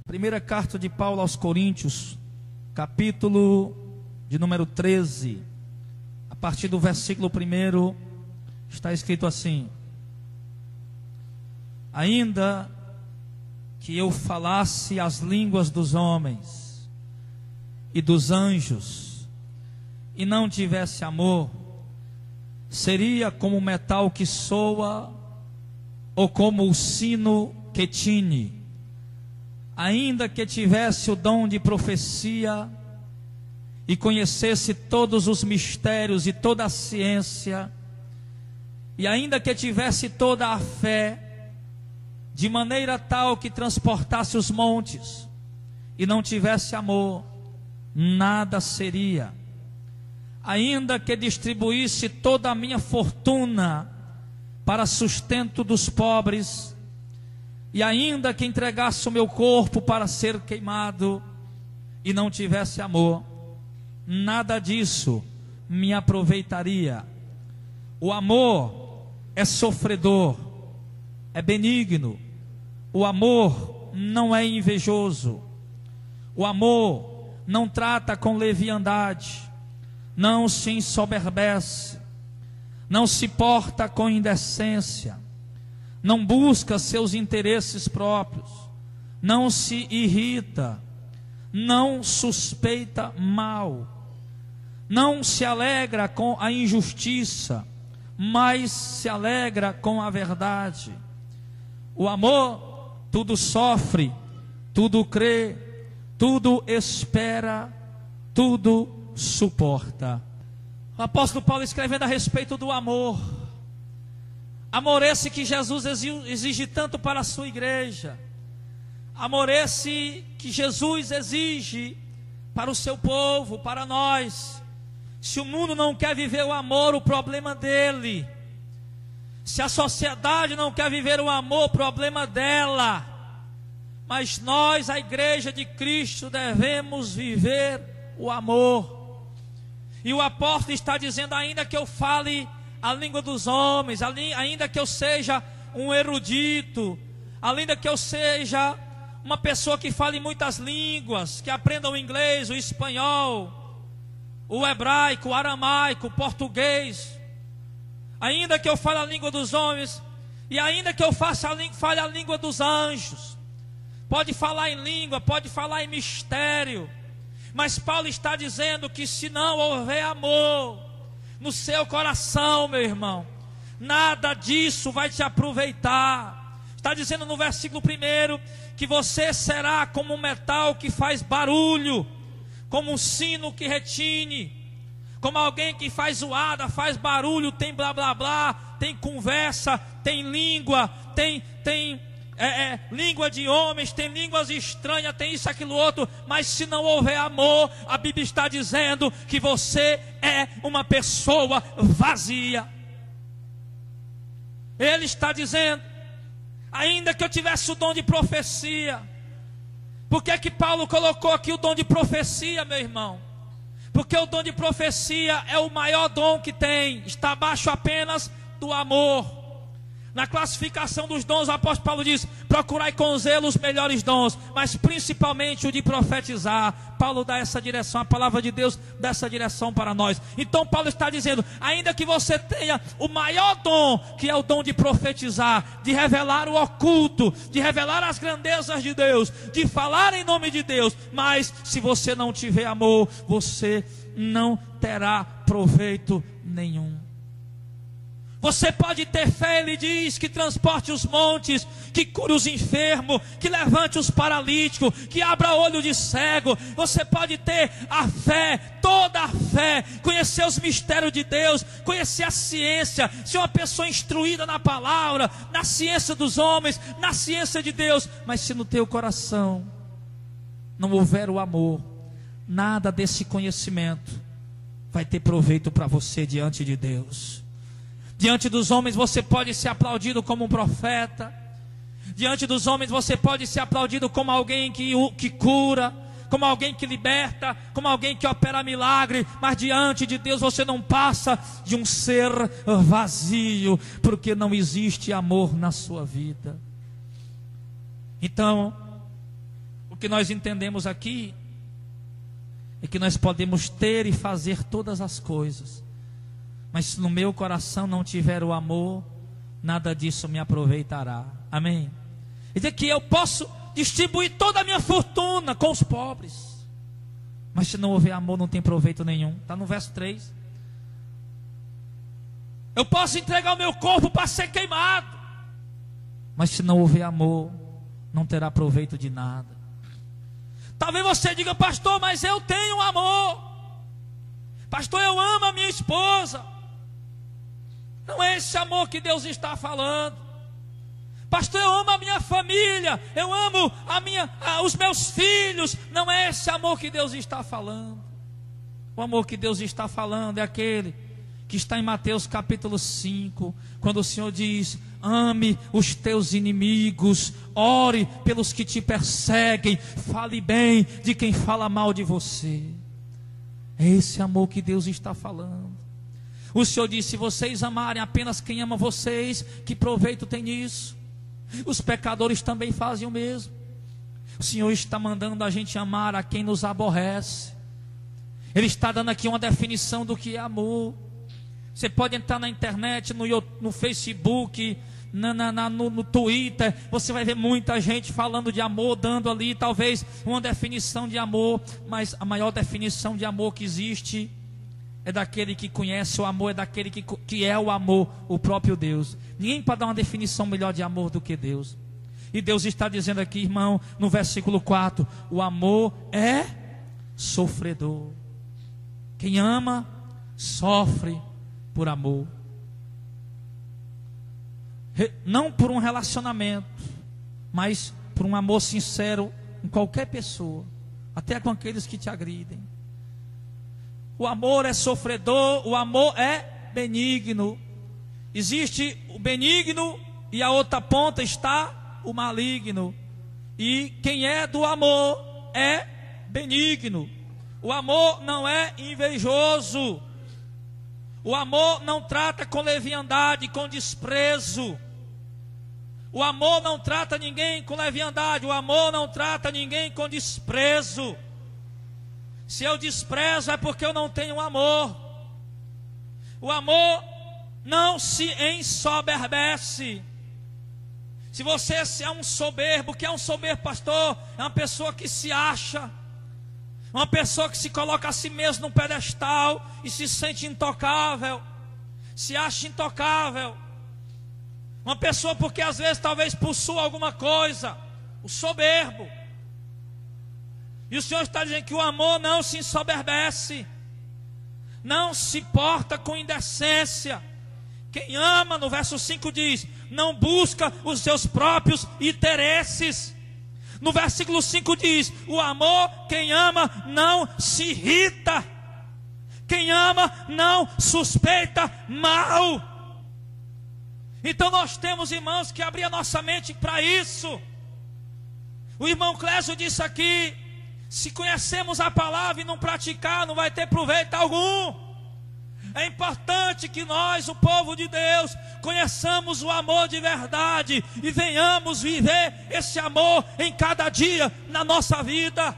Primeira carta de Paulo aos Coríntios, capítulo de número 13, a partir do versículo 1, está escrito assim: ainda que eu falasse as línguas dos homens e dos anjos, e não tivesse amor, seria como o metal que soa, ou como o sino que tine. Ainda que tivesse o dom de profecia, e conhecesse todos os mistérios e toda a ciência, e ainda que tivesse toda a fé, de maneira tal que transportasse os montes, e não tivesse amor, nada seria. Ainda que distribuísse toda a minha fortuna para sustento dos pobres, e ainda que entregasse o meu corpo para ser queimado, e não tivesse amor, nada disso me aproveitaria. O amor é sofredor, é benigno. O amor não é invejoso. O amor não trata com leviandade, não se ensoberbece, não se porta com indecência, não busca seus interesses próprios, não se irrita, não suspeita mal, não se alegra com a injustiça, mas se alegra com a verdade. O amor tudo sofre, tudo crê, tudo espera, tudo suporta. O apóstolo Paulo escrevendo a respeito do amor. Amor esse que Jesus exige tanto para a sua igreja. Amor esse que Jesus exige para o seu povo, para nós. Se o mundo não quer viver o amor, o problema dele. Se a sociedade não quer viver o amor, o problema dela. Mas nós, a igreja de Cristo, devemos viver o amor. E o apóstolo está dizendo: ainda que eu fale a língua dos homens, ainda que eu seja um erudito, ainda que eu seja uma pessoa que fale muitas línguas, que aprenda o inglês, o espanhol, o hebraico, o aramaico, o português, ainda que eu fale a língua dos homens, e ainda que eu fale a língua dos anjos, pode falar em língua, pode falar em mistério, mas Paulo está dizendo que se não houver amor no seu coração, meu irmão, nada disso vai te aproveitar. Está dizendo no versículo 1 que você será como um metal que faz barulho, como um sino que retine, como alguém que faz zoada, faz barulho, tem blá blá blá, tem conversa, tem língua, tem língua de homens, tem línguas estranhas, tem isso, aquilo, outro. Mas se não houver amor, a Bíblia está dizendo que você é uma pessoa vazia. Ele está dizendo: ainda que eu tivesse o dom de profecia. Por que que Paulo colocou aqui o dom de profecia, meu irmão? Porque o dom de profecia é o maior dom que tem, está abaixo apenas do amor. Na classificação dos dons, o apóstolo Paulo diz: procurai com zelo os melhores dons, mas principalmente o de profetizar. Paulo dá essa direção, a palavra de Deus dá essa direção para nós. Então Paulo está dizendo: ainda que você tenha o maior dom, que é o dom de profetizar, de revelar o oculto, de revelar as grandezas de Deus, de falar em nome de Deus, mas se você não tiver amor, você não terá proveito nenhum. Você pode ter fé, ele diz, que transporte os montes, que cure os enfermos, que levante os paralíticos, que abra olho de cego. Você pode ter a fé, toda a fé, conhecer os mistérios de Deus, conhecer a ciência, ser uma pessoa instruída na palavra, na ciência dos homens, na ciência de Deus. Mas se no teu coração não houver o amor, nada desse conhecimento vai ter proveito para você diante de Deus. Diante dos homens você pode ser aplaudido como um profeta. Diante dos homens você pode ser aplaudido como alguém que cura, como alguém que liberta, como alguém que opera milagre. Mas diante de Deus você não passa de um ser vazio, porque não existe amor na sua vida. Então, o O que nós entendemos aqui é que nós podemos ter e fazer todas as coisas, mas se no meu coração não tiver o amor, nada disso me aproveitará. Amém? Quer dizer que eu posso distribuir toda a minha fortuna com os pobres, mas se não houver amor não tem proveito nenhum. Está no verso 3. Eu posso entregar o meu corpo para ser queimado, mas se não houver amor não terá proveito de nada. Talvez você diga: pastor, mas eu tenho amor, pastor, eu amo a minha esposa. Não é esse amor que Deus está falando. Pastor, eu amo a minha família, eu amo os meus filhos. Não é esse amor que Deus está falando. O amor que Deus está falando é aquele que está em Mateus capítulo 5, quando o Senhor diz: ame os teus inimigos, ore pelos que te perseguem, fale bem de quem fala mal de você. É esse amor que Deus está falando. O Senhor disse: se vocês amarem apenas quem ama vocês, que proveito tem nisso? Os pecadores também fazem o mesmo. O Senhor está mandando a gente amar a quem nos aborrece. Ele está dando aqui uma definição do que é amor. Você pode entrar na internet, no Facebook, no Twitter, você vai ver muita gente falando de amor, dando ali talvez uma definição de amor, mas a maior definição de amor que existe é daquele que conhece o amor, é daquele que é o amor, o próprio Deus. Ninguém pode dar uma definição melhor de amor do que Deus. E Deus está dizendo aqui, irmão, no versículo 4, o amor é sofredor. Quem ama, sofre por amor. Não por um relacionamento, mas por um amor sincero com qualquer pessoa, até com aqueles que te agridem. O amor é sofredor, o amor é benigno. Existe o benigno e a outra ponta está o maligno. E quem é do amor é benigno. O amor não é invejoso. O amor não trata com leviandade, com desprezo. O amor não trata ninguém com leviandade. O amor não trata ninguém com desprezo. Se eu desprezo é porque eu não tenho amor. O amor não se ensoberbece. Se você é um soberbo, o que é um soberbo, pastor? É uma pessoa que se acha, uma pessoa que se coloca a si mesmo num pedestal e se sente intocável, se acha intocável. Uma pessoa porque às vezes talvez possua alguma coisa, o soberbo. E o Senhor está dizendo que o amor não se ensoberbece, não se porta com indecência. Quem ama, no verso 5 diz, não busca os seus próprios interesses. No versículo 5 diz, o amor, quem ama não se irrita, quem ama não suspeita mal. Então nós temos, irmãos, que abrir a nossa mente para isso. O irmão Clésio disse aqui, se conhecemos a palavra e não praticar, não vai ter proveito algum. É importante que nós, o povo de Deus, conheçamos o amor de verdade e venhamos viver esse amor em cada dia na nossa vida.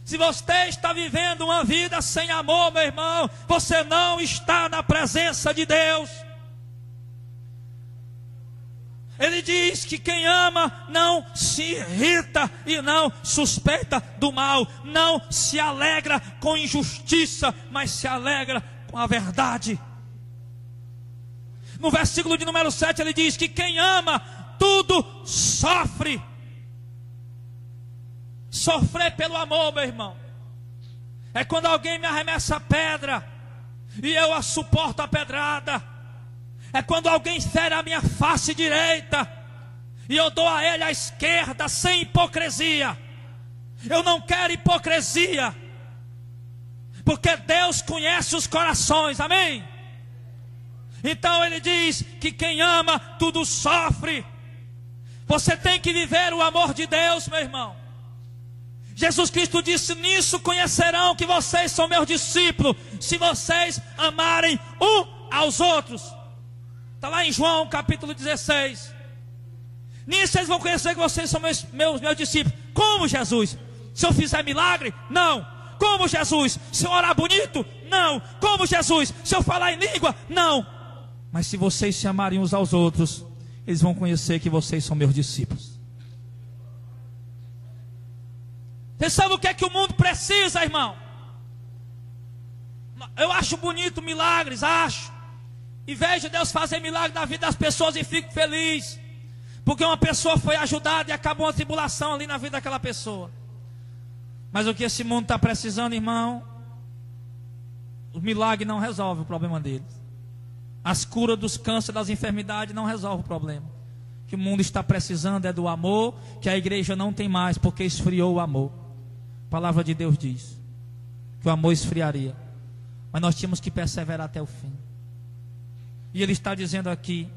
Se você está vivendo uma vida sem amor, meu irmão, você não está na presença de Deus. Ele diz que quem ama não se irrita e não suspeita do mal, não se alegra com injustiça, mas se alegra com a verdade. No versículo de número 7 ele diz que quem ama tudo sofre. Sofrer pelo amor, meu irmão, é quando alguém me arremessa a pedra e eu a suporto a pedrada. É quando alguém fere a minha face direita e eu dou a ele a esquerda sem hipocrisia. Eu não quero hipocrisia, porque Deus conhece os corações, amém? Então ele diz que quem ama tudo sofre. Você tem que viver o amor de Deus, meu irmão. Jesus Cristo disse, nisso conhecerão que vocês são meus discípulos, se vocês amarem um aos outros. Está lá em João capítulo 16. Nisso eles vão conhecer que vocês são meus discípulos. Como, Jesus? Se eu fizer milagre? Não. Como, Jesus? Se eu orar bonito? Não. Como, Jesus? Se eu falar em língua? Não. Mas se vocês se amarem uns aos outros, eles vão conhecer que vocês são meus discípulos. Você sabe o que é que o mundo precisa, irmão? Eu acho bonito milagres, acho. E vejo Deus fazer milagre na vida das pessoas e fico feliz. Porque uma pessoa foi ajudada e acabou uma tribulação ali na vida daquela pessoa. Mas o que esse mundo está precisando, irmão? O milagre não resolve o problema deles. As curas dos cânceres, das enfermidades não resolvem o problema. O que o mundo está precisando é do amor, que a igreja não tem mais, porque esfriou o amor. A palavra de Deus diz que o amor esfriaria. Mas nós tínhamos que perseverar até o fim. E Ele está dizendo aqui: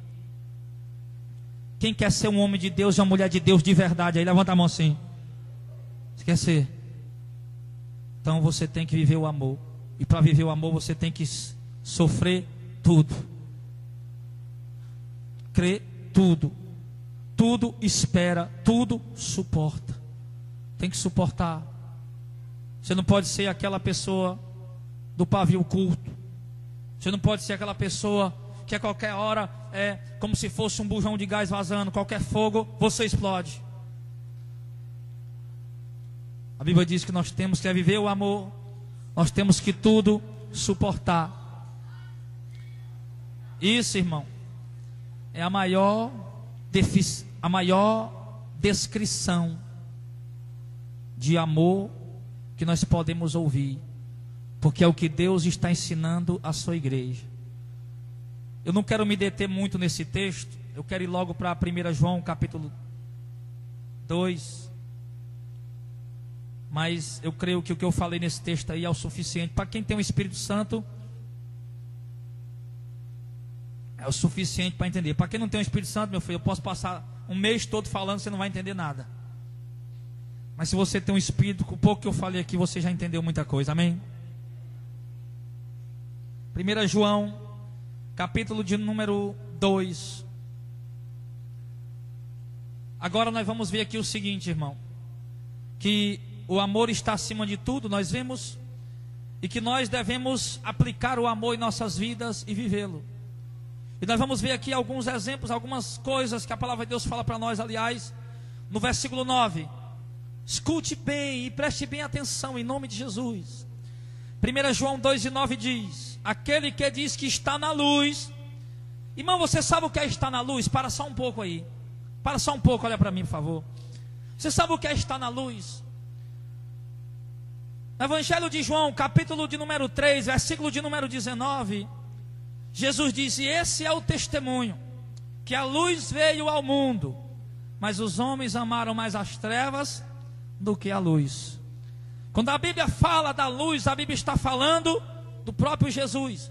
quem quer ser um homem de Deus e uma mulher de Deus de verdade? Aí levanta a mão assim. Você quer ser? Então você tem que viver o amor. E para viver o amor você tem que sofrer tudo. Crer tudo. Tudo espera, tudo suporta. Tem que suportar. Você não pode ser aquela pessoa do pavio curto. Você não pode ser aquela pessoa que a qualquer hora é como se fosse um bujão de gás vazando. Qualquer fogo, você explode. A Bíblia diz que nós temos que viver o amor. Nós temos que tudo suportar. Isso, irmão, é a maior descrição de amor que nós podemos ouvir. Porque é o que Deus está ensinando à sua igreja. Eu não quero me deter muito nesse texto. Eu quero ir logo para 1 João capítulo 2. Mas eu creio que o que eu falei nesse texto aí é o suficiente. Para quem tem o Espírito Santo, é o suficiente para entender. Para quem não tem o Espírito Santo, meu filho, eu posso passar um mês todo falando, você não vai entender nada. Mas se você tem um Espírito, com o pouco que eu falei aqui, você já entendeu muita coisa, amém? 1 João, capítulo de número 2. Agora nós vamos ver aqui o seguinte, irmão. Que o amor está acima de tudo, nós vemos. E que nós devemos aplicar o amor em nossas vidas e vivê-lo. E nós vamos ver aqui alguns exemplos, algumas coisas que a palavra de Deus fala para nós, aliás. No versículo 9. Escute bem e preste bem atenção em nome de Jesus. 1 João 2:9 diz: aquele que diz que está na luz. Irmão, você sabe o que é estar na luz? Para só um pouco aí. Para só um pouco, olha para mim, por favor. Você sabe o que é estar na luz? No Evangelho de João, capítulo de número 3, versículo de número 19, Jesus disse: esse é o testemunho, que a luz veio ao mundo, mas os homens amaram mais as trevas do que a luz. Quando a Bíblia fala da luz, a Bíblia está falando do próprio Jesus.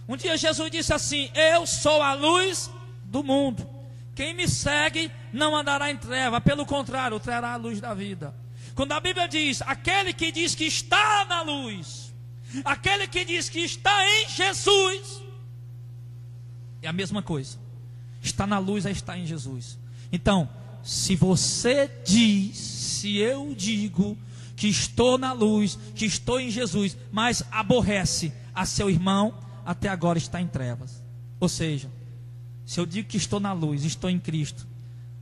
Um dia Jesus disse assim: eu sou a luz do mundo. Quem me segue não andará em treva, pelo contrário, terá a luz da vida. Quando a Bíblia diz: aquele que diz que está na luz, aquele que diz que está em Jesus, é a mesma coisa. Está na luz é estar em Jesus. Então, se você diz, se eu digo que estou na luz, que estou em Jesus, mas aborrece a seu irmão, até agora está em trevas. Ou seja, se eu digo que estou na luz, estou em Cristo,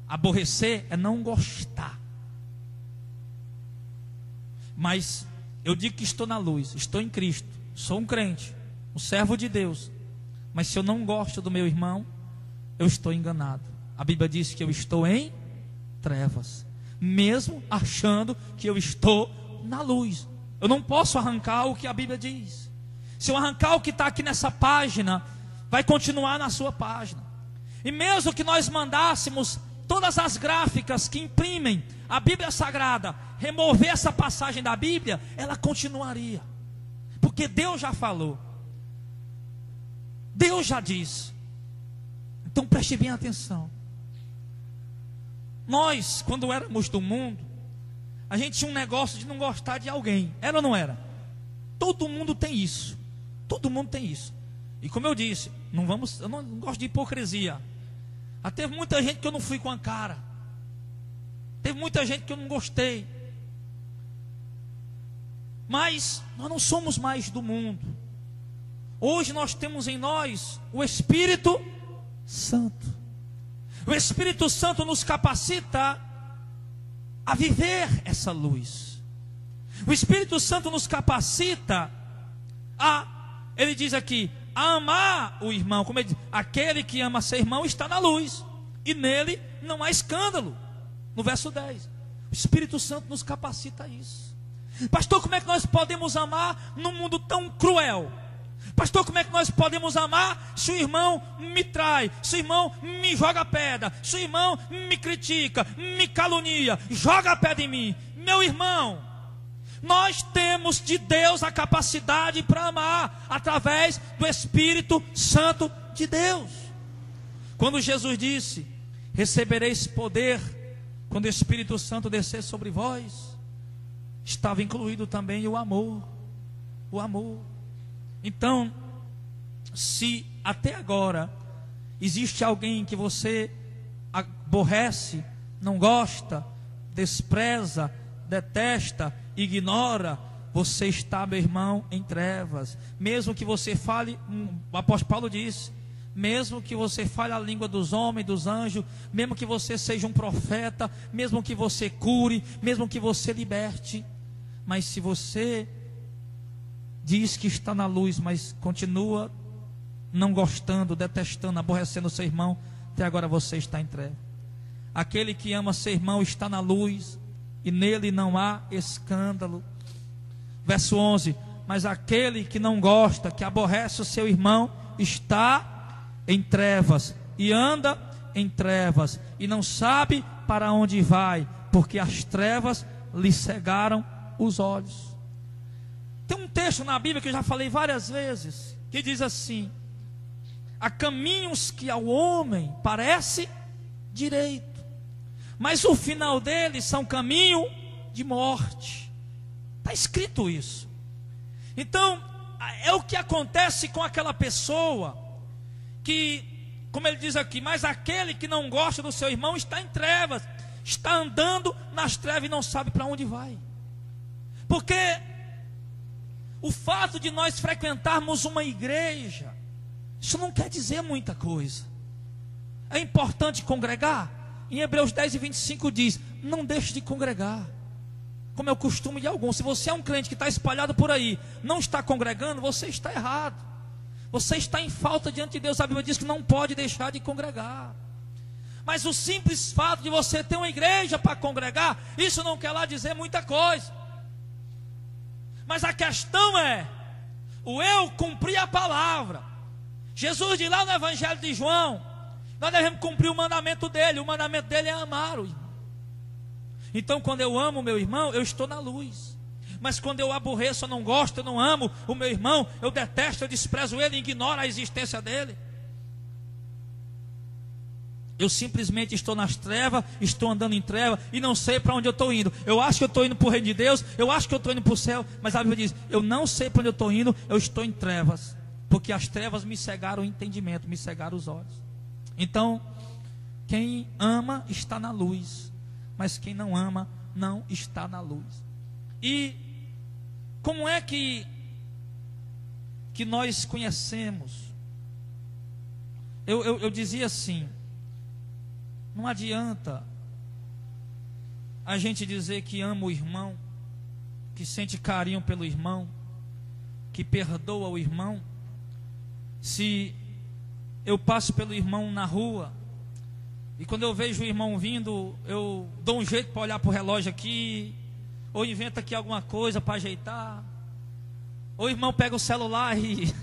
aborrecer é não gostar. Mas eu digo que estou na luz, estou em Cristo, sou um crente, um servo de Deus. Mas se eu não gosto do meu irmão, eu estou enganado. A Bíblia diz que eu estou em trevas, mesmo achando que eu estou na luz. Eu não posso arrancar o que a Bíblia diz. Se eu arrancar o que está aqui nessa página, vai continuar na sua página. E mesmo que nós mandássemos todas as gráficas que imprimem a Bíblia Sagrada, remover essa passagem da Bíblia, ela continuaria. Porque Deus já falou. Deus já disse. Então preste bem atenção. Nós, quando éramos do mundo, a gente tinha um negócio de não gostar de alguém. Era ou não era? Todo mundo tem isso. Todo mundo tem isso. E como eu disse, eu não gosto de hipocrisia. Teve muita gente que eu não fui com a cara. Teve muita gente que eu não gostei. Mas nós não somos mais do mundo. Hoje nós temos em nós o Espírito Santo. O Espírito Santo nos capacita a viver essa luz. O Espírito Santo nos capacita ele diz aqui, a amar o irmão. Como ele diz, aquele que ama seu irmão está na luz, e nele não há escândalo. No verso 10, o Espírito Santo nos capacita a isso. Pastor, como é que nós podemos amar num mundo tão cruel? Pastor, como é que nós podemos amar se o irmão me trai, se o irmão me joga pedra, se o irmão me critica, me calunia, joga pedra em mim? Meu irmão, nós temos de Deus a capacidade para amar através do Espírito Santo de Deus. Quando Jesus disse, recebereis poder quando o Espírito Santo descer sobre vós, estava incluído também o amor. O amor. Então, se até agora existe alguém que você aborrece, não gosta, despreza, detesta, ignora, você está, meu irmão, em trevas. Mesmo que você fale, o apóstolo Paulo disse, mesmo que você fale a língua dos homens, dos anjos, mesmo que você seja um profeta, mesmo que você cure, mesmo que você liberte, mas se você diz que está na luz, mas continua não gostando, detestando, aborrecendo o seu irmão, até agora você está em treva. Aquele que ama seu irmão está na luz, e nele não há escândalo. Verso 11, mas aquele que não gosta, que aborrece o seu irmão, está em trevas, e anda em trevas, e não sabe para onde vai, porque as trevas lhe cegaram os olhos. Tem um texto na Bíblia que eu já falei várias vezes, que diz assim: há caminhos que ao homem parece direito, mas o final deles são caminho de morte. Está escrito isso. Então, é o que acontece com aquela pessoa que, como ele diz aqui, mas aquele que não gosta do seu irmão está em trevas, está andando nas trevas e não sabe para onde vai. Porque o fato de nós frequentarmos uma igreja, isso não quer dizer muita coisa. É importante congregar. Em Hebreus 10:25 diz, não deixe de congregar, como é o costume de alguns. Se você é um crente que está espalhado por aí, não está congregando, você está errado. Você está em falta diante de Deus. A Bíblia diz que não pode deixar de congregar. Mas o simples fato de você ter uma igreja para congregar, isso não quer lá dizer muita coisa. Mas a questão é, o eu cumprir a palavra. Jesus diz lá no Evangelho de João, nós devemos cumprir o mandamento dele. O mandamento dele é amar o irmão. Então quando eu amo o meu irmão, eu estou na luz. Mas quando eu aborreço, eu não gosto, eu não amo o meu irmão, eu detesto, eu desprezo ele, ignoro a existência dele, eu simplesmente estou nas trevas, estou andando em trevas e não sei para onde eu estou indo. Eu acho que eu estou indo para o reino de Deus, eu acho que eu estou indo para o céu, mas a Bíblia diz, eu não sei para onde eu estou indo, eu estou em trevas, porque as trevas me cegaram o entendimento, me cegaram os olhos. Então, quem ama está na luz, mas quem não ama não está na luz. E como é que nós conhecemos? Eu dizia assim, não adianta a gente dizer que ama o irmão, que sente carinho pelo irmão, que perdoa o irmão, se eu passo pelo irmão na rua e quando eu vejo o irmão vindo, eu dou um jeito para olhar para o relógio aqui, ou inventa aqui alguma coisa para ajeitar, ou o irmão pega o celular e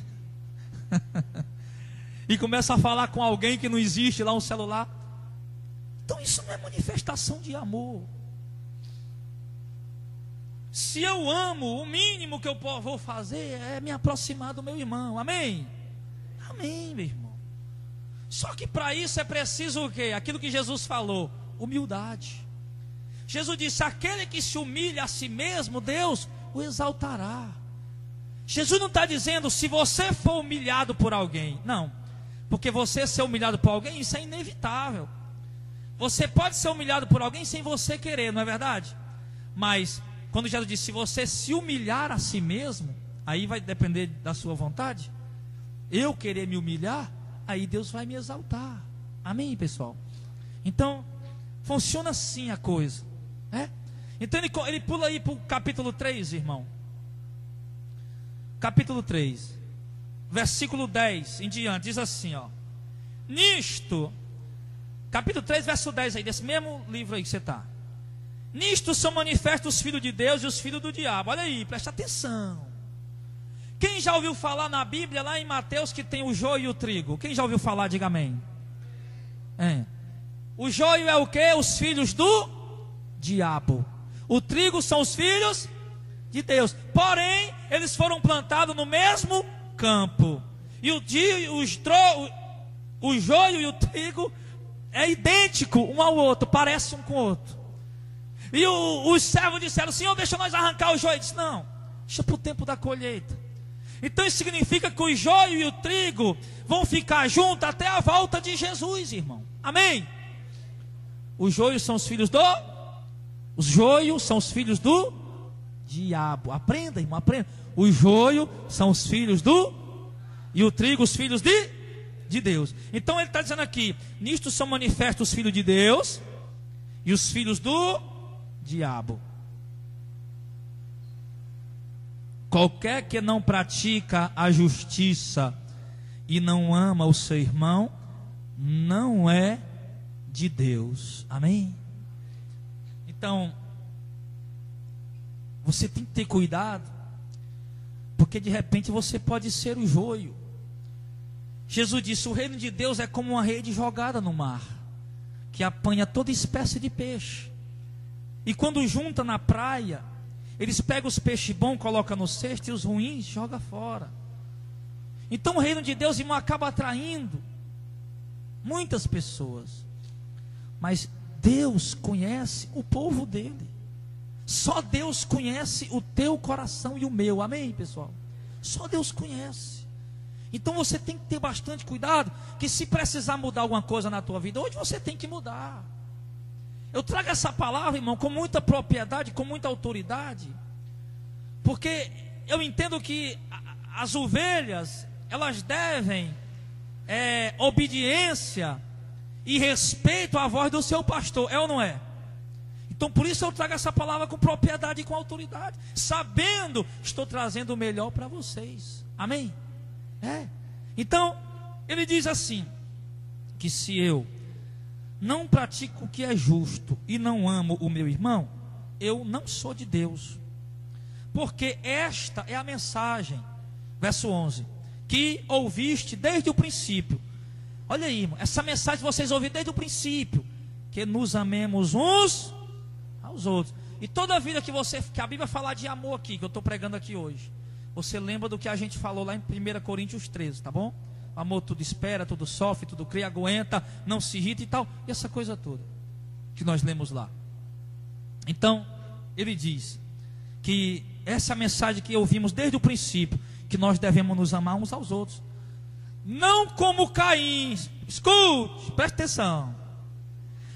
e começa a falar com alguém que não existe lá, um celular. Então isso não é manifestação de amor. Se eu amo, o mínimo que eu vou fazer é me aproximar do meu irmão. Amém? Amém, meu irmão. Só que para isso é preciso o quê? Aquilo que Jesus falou, humildade. Jesus disse, aquele que se humilha a si mesmo, Deus o exaltará. Jesus não está dizendo se você for humilhado por alguém. Não, porque você ser humilhado por alguém, isso é inevitável. Você pode ser humilhado por alguém sem você querer, não é verdade? Mas quando Jesus disse, se você se humilhar a si mesmo, aí vai depender da sua vontade. Eu querer me humilhar, aí Deus vai me exaltar. Amém, pessoal? Então, funciona assim a coisa, né? Então ele pula aí para o capítulo 3, irmão. Capítulo 3, versículo 10 em diante, diz assim, ó. Nisto, capítulo 3, verso 10 aí, desse mesmo livro aí que você está. Nisto são manifestos os filhos de Deus e os filhos do diabo. Olha aí, presta atenção. Quem já ouviu falar na Bíblia, lá em Mateus, que tem o joio e o trigo? Quem já ouviu falar, diga amém. O joio é o que? Os filhos do diabo. O trigo são os filhos de Deus. Porém, eles foram plantados no mesmo campo. E o joio e o trigo é idêntico um ao outro, parece um com o outro. E os servos disseram, Senhor, deixa nós arrancar o joio. Ele disse, não, deixa para o tempo da colheita. Então isso significa que o joio e o trigo vão ficar juntos até a volta de Jesus, irmão. Amém? Os joios são os filhos do... Os joios são os filhos do diabo. Aprenda, irmão, aprenda. O joio são os filhos do... E o trigo os filhos de Deus. Então ele está dizendo aqui, nisto são manifestos os filhos de Deus e os filhos do diabo. Qualquer que não pratica a justiça e não ama o seu irmão, não é de Deus. Amém? Então, você tem que ter cuidado, porque de repente você pode ser o joio. Jesus disse, o reino de Deus é como uma rede jogada no mar, que apanha toda espécie de peixe. E quando junta na praia, eles pegam os peixes bons, colocam no cesto, e os ruins jogam fora. Então o reino de Deus, irmão, acaba atraindo muitas pessoas. Mas Deus conhece o povo dele. Só Deus conhece o teu coração e o meu. Amém, pessoal? Só Deus conhece. Então você tem que ter bastante cuidado, que se precisar mudar alguma coisa na tua vida, hoje você tem que mudar. Eu trago essa palavra, irmão, com muita propriedade, com muita autoridade, porque eu entendo que as ovelhas, elas devem obediência e respeito à voz do seu pastor, é ou não é? Então por isso eu trago essa palavra com propriedade e com autoridade, sabendo, estou trazendo o melhor para vocês. Amém? Então ele diz assim, que se eu não pratico o que é justo e não amo o meu irmão, eu não sou de Deus. Porque esta é a mensagem, verso 11, que ouviste desde o princípio. Olha aí, irmão, essa mensagem vocês ouviram desde o princípio, que nos amemos uns aos outros. E toda vida que a Bíblia falar de amor aqui, que eu estou pregando aqui hoje, você lembra do que a gente falou lá em 1 Coríntios 13, tá bom? O amor tudo espera, tudo sofre, tudo crê, aguenta, não se irrita e tal. E essa coisa toda que nós lemos lá. Então, ele diz que essa é a mensagem que ouvimos desde o princípio, que nós devemos nos amar uns aos outros. Não como Caim, escute, preste atenção.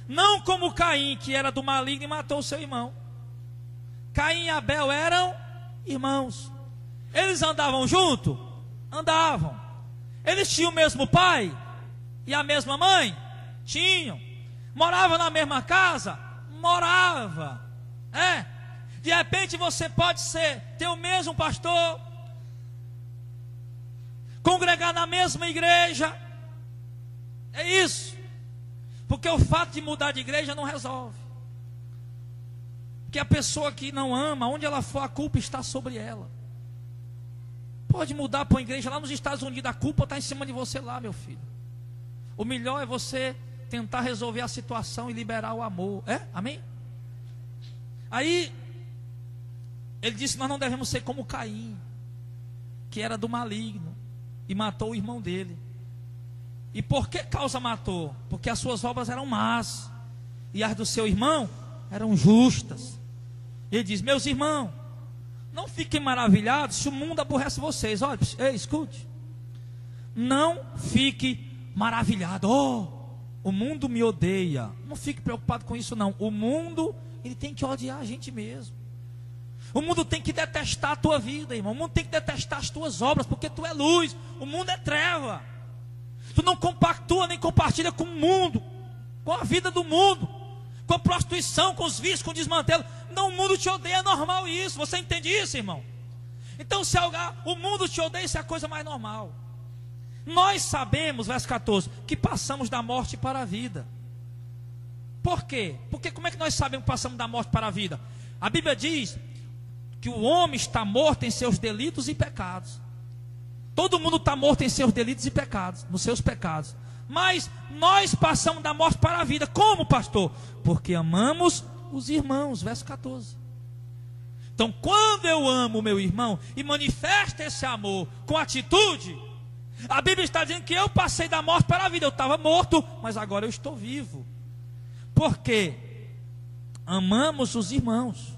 Não como Caim, que era do maligno e matou o seu irmão. Caim e Abel eram irmãos. Eles andavam juntos? Andavam. Eles tinham o mesmo pai e a mesma mãe? Tinham. Moravam na mesma casa? Morava. De repente você pode ter o mesmo pastor, congregar na mesma igreja. É isso. Porque o fato de mudar de igreja não resolve. Porque a pessoa que não ama, onde ela for, a culpa está sobre ela. Pode mudar para uma igreja lá nos Estados Unidos, a culpa está em cima de você lá, meu filho. O melhor é você tentar resolver a situação e liberar o amor. Amém? Aí ele disse que nós não devemos ser como Caim, que era do maligno e matou o irmão dele. E por que causa matou? Porque as suas obras eram más e as do seu irmão eram justas. Ele diz, meus irmãos, não fiquem maravilhados se o mundo aborrece vocês. Olha, escute. Não fique maravilhado. o mundo me odeia. Não fique preocupado com isso não. O mundo, ele tem que odiar a gente mesmo. O mundo tem que detestar a tua vida, irmão. O mundo tem que detestar as tuas obras, porque tu é luz, o mundo é treva. Tu não compactua nem compartilha com o mundo, com a vida do mundo, com a prostituição, com os vícios, com o desmantelo. Não, o mundo te odeia, é normal isso. Você entende isso, irmão? Então, se o mundo te odeia, isso é a coisa mais normal. Nós sabemos, verso 14, que passamos da morte para a vida. Por quê? Porque como é que nós sabemos que passamos da morte para a vida? A Bíblia diz que o homem está morto em seus delitos e pecados. Todo mundo está morto em seus delitos e pecados, nos seus pecados. Mas nós passamos da morte para a vida. Como, pastor? Porque amamos os irmãos, verso 14. Então, quando eu amo o meu irmão e manifesto esse amor com atitude, a Bíblia está dizendo que eu passei da morte para a vida. Eu estava morto, mas agora eu estou vivo. Porque amamos os irmãos.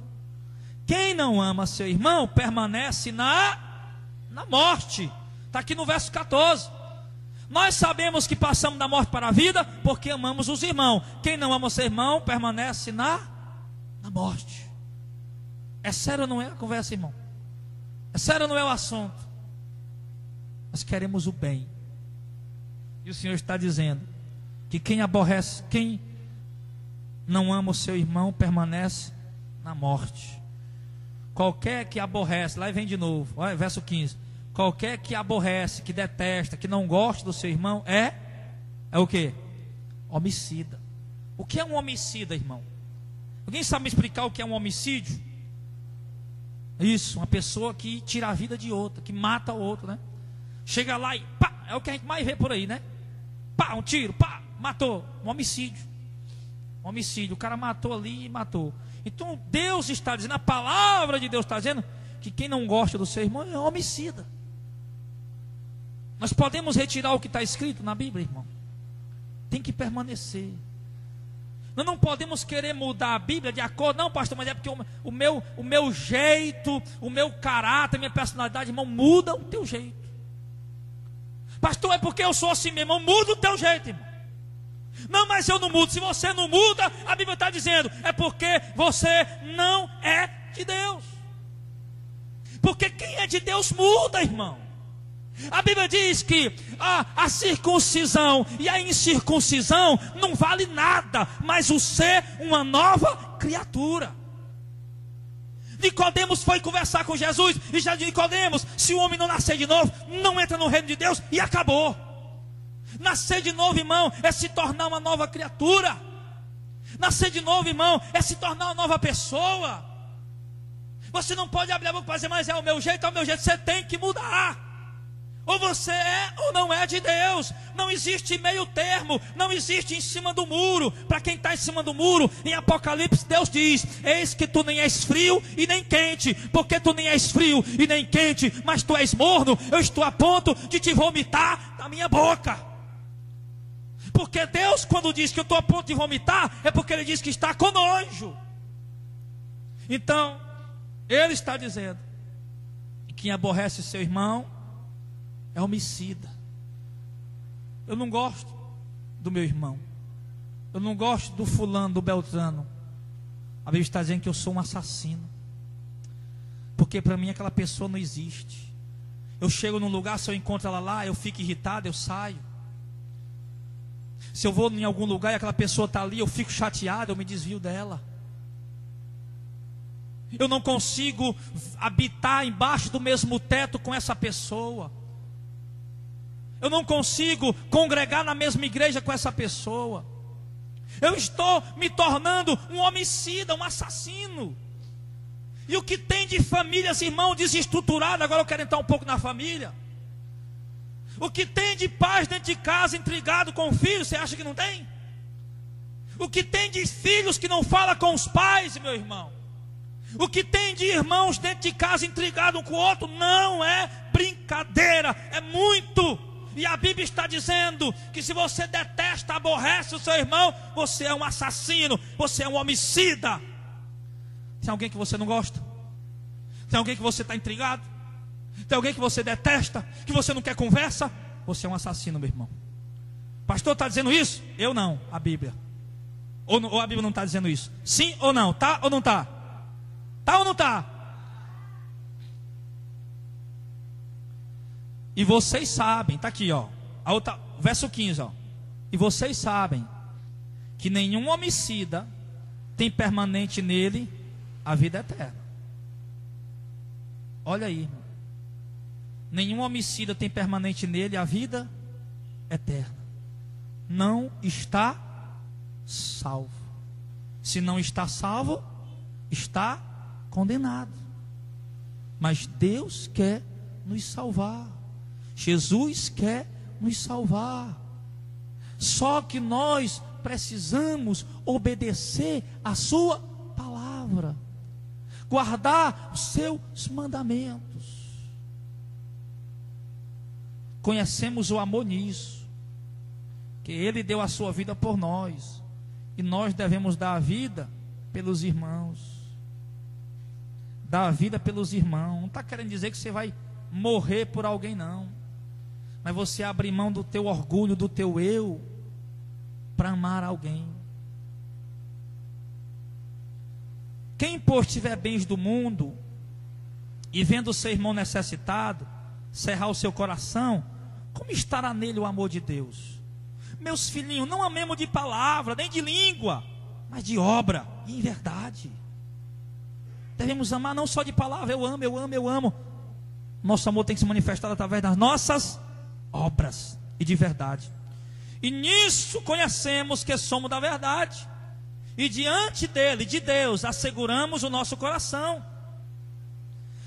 Quem não ama seu irmão permanece na morte. Está aqui no verso 14. Nós sabemos que passamos da morte para a vida porque amamos os irmãos. Quem não ama seu irmão permanece na morte. É sério ou não é a conversa, irmão? É sério ou não é o assunto? Nós queremos o bem. E o Senhor está dizendo que quem aborrece, quem não ama o seu irmão permanece na morte. Qualquer que aborrece, lá vem de novo, olha, verso 15. Qualquer que aborrece, que detesta, que não gosta do seu irmão é o quê? Homicida. O que é um homicida, irmão? Alguém sabe me explicar o que é um homicídio? Isso, uma pessoa que tira a vida de outra, que mata o outro, né? Chega lá e pá, é o que a gente mais vê por aí, né? Pá, um tiro, pá, matou. Um homicídio. Um homicídio, o cara matou ali e matou. Então Deus está dizendo, a palavra de Deus está dizendo que quem não gosta do seu irmão é homicida. Nós podemos retirar o que está escrito na Bíblia, irmão? Tem que permanecer. Nós não podemos querer mudar a Bíblia de acordo, não, pastor, mas é porque o meu jeito, o meu caráter, a minha personalidade, irmão, muda o teu jeito. Pastor, é porque eu sou assim mesmo, irmão, muda o teu jeito, irmão. Não, mas eu não mudo. Se você não muda, a Bíblia está dizendo, é porque você não é de Deus. Porque quem é de Deus muda, irmão. A Bíblia diz que a circuncisão e a incircuncisão não vale nada, mas o ser uma nova criatura. Nicodemos foi conversar com Jesus e já disse: Nicodemos, se o homem não nascer de novo, não entra no reino de Deus, e acabou. Nascer de novo, irmão, é se tornar uma nova criatura. Nascer de novo, irmão, é se tornar uma nova pessoa. Você não pode abrir a boca para dizer, mas é o meu jeito, é o meu jeito. Você tem que mudar. Ou você é ou não é de Deus. Não existe meio termo. Não existe em cima do muro. Para quem está em cima do muro, em Apocalipse Deus diz: eis que tu nem és frio e nem quente. Porque tu nem és frio e nem quente, mas tu és morno, eu estou a ponto de te vomitar da minha boca. Porque Deus, quando diz que eu estou a ponto de vomitar, é porque Ele diz que está com nojo. Então Ele está dizendo que quem aborrece seu irmão é homicida. Eu não gosto do meu irmão. Eu não gosto do fulano, do beltrano. A Bíblia está dizendo que eu sou um assassino. Porque para mim aquela pessoa não existe. Eu chego num lugar, se eu encontro ela lá, eu fico irritado, eu saio. Se eu vou em algum lugar e aquela pessoa está ali, eu fico chateado, eu me desvio dela. Eu não consigo habitar embaixo do mesmo teto com essa pessoa. Eu não consigo congregar na mesma igreja com essa pessoa. Eu estou me tornando um homicida, um assassino. E o que tem de famílias, irmão, desestruturada, agora eu quero entrar um pouco na família. O que tem de pais dentro de casa intrigado com o filho, você acha que não tem? O que tem de filhos que não falam com os pais, meu irmão? O que tem de irmãos dentro de casa intrigado um com o outro, não é brincadeira, é muito. E a Bíblia está dizendo que se você detesta, aborrece o seu irmão, você é um assassino, você é um homicida. Tem alguém que você não gosta? Tem alguém que você está intrigado? Tem alguém que você detesta, que você não quer conversa? Você é um assassino, meu irmão. Pastor, está dizendo isso? Eu não, a Bíblia. Ou a Bíblia não está dizendo isso? Sim ou não? Tá ou não tá? Tá ou não tá? E vocês sabem, está aqui, ó, verso 15, ó. E vocês sabem que nenhum homicida tem permanente nele a vida eterna. Olha aí, irmão. Nenhum homicida tem permanente nele a vida eterna. Não está salvo. Se não está salvo, está condenado. Mas Deus quer nos salvar. Jesus quer nos salvar. Só que nós precisamos obedecer a sua palavra, guardar os seus mandamentos. Conhecemos o amor nisso, que Ele deu a sua vida por nós, e nós devemos dar a vida pelos irmãos. Dar a vida pelos irmãos. Não está querendo dizer que você vai morrer por alguém, não. Mas você abre mão do teu orgulho, do teu eu, para amar alguém. Quem, pois, tiver bens do mundo, e vendo o seu irmão necessitado, cerrar o seu coração, como estará nele o amor de Deus? Meus filhinhos, não amemos de palavra, nem de língua, mas de obra e em verdade. Devemos amar não só de palavra, eu amo, eu amo, eu amo. Nosso amor tem que se manifestar através das nossas obras e de verdade. E nisso conhecemos que somos da verdade, e diante dele, de Deus, asseguramos o nosso coração,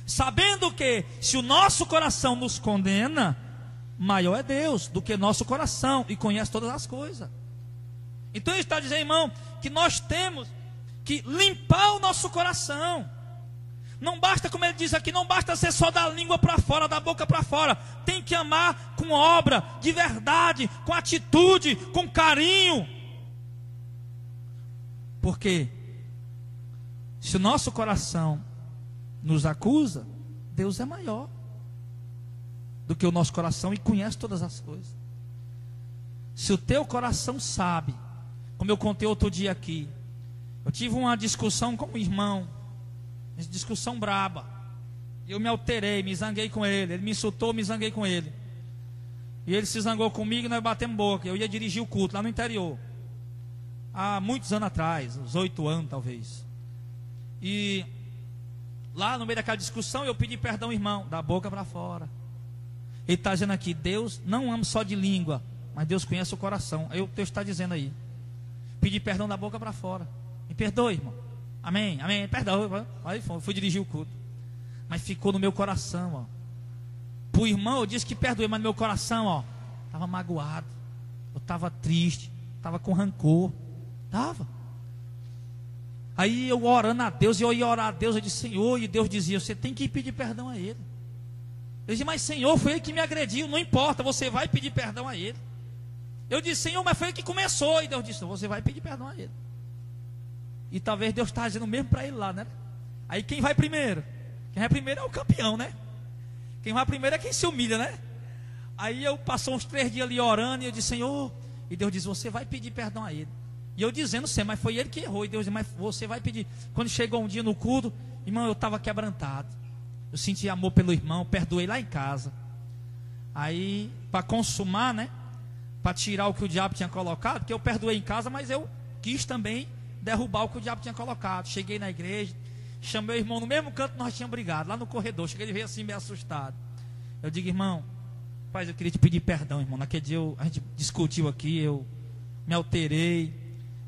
sabendo que se o nosso coração nos condena, maior é Deus do que nosso coração, e conhece todas as coisas. Então ele está dizendo, irmão, que nós temos que limpar o nosso coração. Não basta, como ele diz aqui, não basta ser só da língua para fora, da boca para fora. Tem que amar com obra, de verdade, com atitude, com carinho. Porque se o nosso coração nos acusa, Deus é maior do que o nosso coração e conhece todas as coisas. Se o teu coração sabe, como eu contei outro dia aqui, eu tive uma discussão com um irmão, discussão braba, eu me alterei, me zanguei com ele, ele me insultou, me zanguei com ele, e ele se zangou comigo e nós batemos boca. Eu ia dirigir o culto lá no interior, há muitos anos atrás, uns 8 anos talvez, e lá no meio daquela discussão eu pedi perdão, irmão, da boca para fora. Ele está dizendo aqui, Deus não ama só de língua, mas Deus conhece o coração. Aí o texto está dizendo aí, pedi perdão da boca para fora. Me perdoe, irmão. Amém, amém, perdão. Aí fui dirigir o culto, mas ficou no meu coração, ó. Para o irmão eu disse que perdoei, mas no meu coração, ó, estava magoado, eu estava triste, estava com rancor, estava. Aí eu orando a Deus, e eu ia orar a Deus, eu disse, Senhor, e Deus dizia, você tem que pedir perdão a Ele. Eu disse, mas Senhor, foi Ele que me agrediu, não importa, você vai pedir perdão a Ele. Eu disse, Senhor, mas foi Ele que começou, e Deus disse, você vai pedir perdão a Ele. E talvez Deus está dizendo mesmo para ele lá, né? Aí quem vai primeiro? Quem vai primeiro é o campeão, né? Quem vai primeiro é quem se humilha, né? Aí eu passou uns 3 dias ali orando, e eu disse, Senhor, e Deus disse, você vai pedir perdão a Ele. E eu dizendo, Senhor, mas foi Ele que errou, e Deus disse, mas você vai pedir. Quando chegou um dia no culto, irmão, eu estava quebrantado, eu senti amor pelo irmão, perdoei lá em casa. Aí, para consumar, né? Para tirar o que o diabo tinha colocado, porque eu perdoei em casa, mas eu quis também derrubar o que o diabo tinha colocado. Cheguei na igreja, chamei o irmão no mesmo canto que nós tínhamos brigado, lá no corredor. Cheguei, ele veio assim meio assustado. Eu digo, irmão, rapaz, eu queria te pedir perdão, irmão. Naquele dia a gente discutiu aqui, eu me alterei,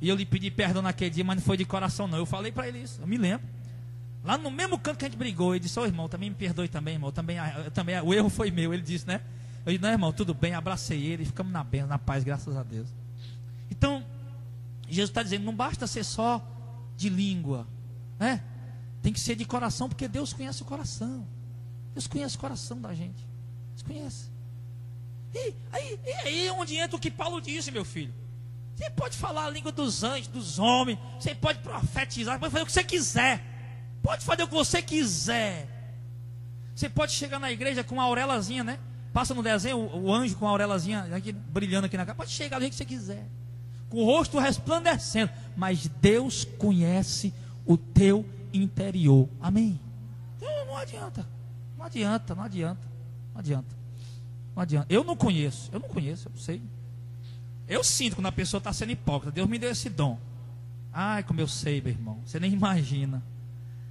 e eu lhe pedi perdão naquele dia, mas não foi de coração não. Eu falei para ele isso, eu me lembro. Lá no mesmo canto que a gente brigou, ele disse, ô irmão, também me perdoe também, irmão. O erro foi meu, ele disse, né? Eu disse, não, irmão, tudo bem, abracei ele, ficamos na bênção, na paz, graças a Deus. Então, Jesus está dizendo, não basta ser só de língua, né? Tem que ser de coração, porque Deus conhece o coração. Deus conhece o coração da gente. Deus conhece. E aí é onde entra o que Paulo disse, meu filho. Você pode falar a língua dos anjos, dos homens, você pode profetizar, pode fazer o que você quiser. Pode fazer o que você quiser. Você pode chegar na igreja com uma aurelazinha, né? Passa no desenho o anjo com a aurelazinha aqui, brilhando aqui na cara. Pode chegar do jeito que você quiser, com o rosto resplandecendo, mas Deus conhece o teu interior. Amém? Então não adianta. Não adianta, não adianta. Não adianta. Não adianta. Eu não conheço, eu não sei. Eu sinto quando a pessoa está sendo hipócrita. Deus me deu esse dom. Ai, como eu sei, meu irmão. Você nem imagina.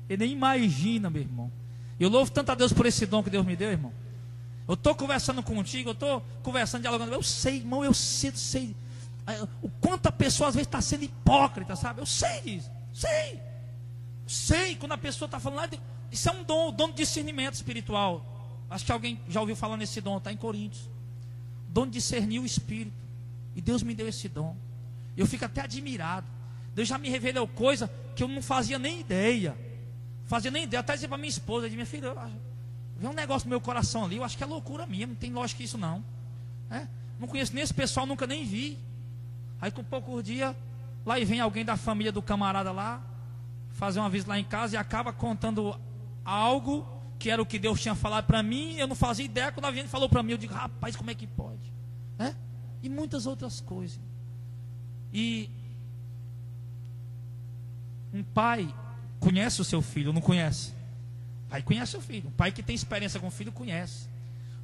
Ele nem imagina, meu irmão. Eu louvo tanto a Deus por esse dom que Deus me deu, irmão. Eu estou conversando contigo, eu estou conversando, dialogando. Eu sei, irmão, eu sei. O quanto a pessoa às vezes está sendo hipócrita, sabe? Eu sei disso. Sei. Quando a pessoa está falando lá, isso é um dom de discernimento espiritual. Acho que alguém já ouviu falar nesse dom, está em Coríntios. Dom de discernir o espírito. E Deus me deu esse dom. Eu fico até admirado. Deus já me revelou coisa que eu não fazia nem ideia. Até dizer para minha esposa, minha filha, vê um negócio no meu coração ali, eu acho que é loucura minha, não tem lógica isso não. Não conheço nem esse pessoal, nunca nem vi. Aí com poucos dias, lá e vem alguém da família do camarada lá, fazer uma visita lá em casa e acaba contando algo que era o que Deus tinha falado para mim. Eu não fazia ideia. Quando alguém falou para mim, eu digo, rapaz, como é que pode? E muitas outras coisas. E um pai conhece o seu filho, não conhece? O pai conhece o filho. Um pai que tem experiência com o filho conhece.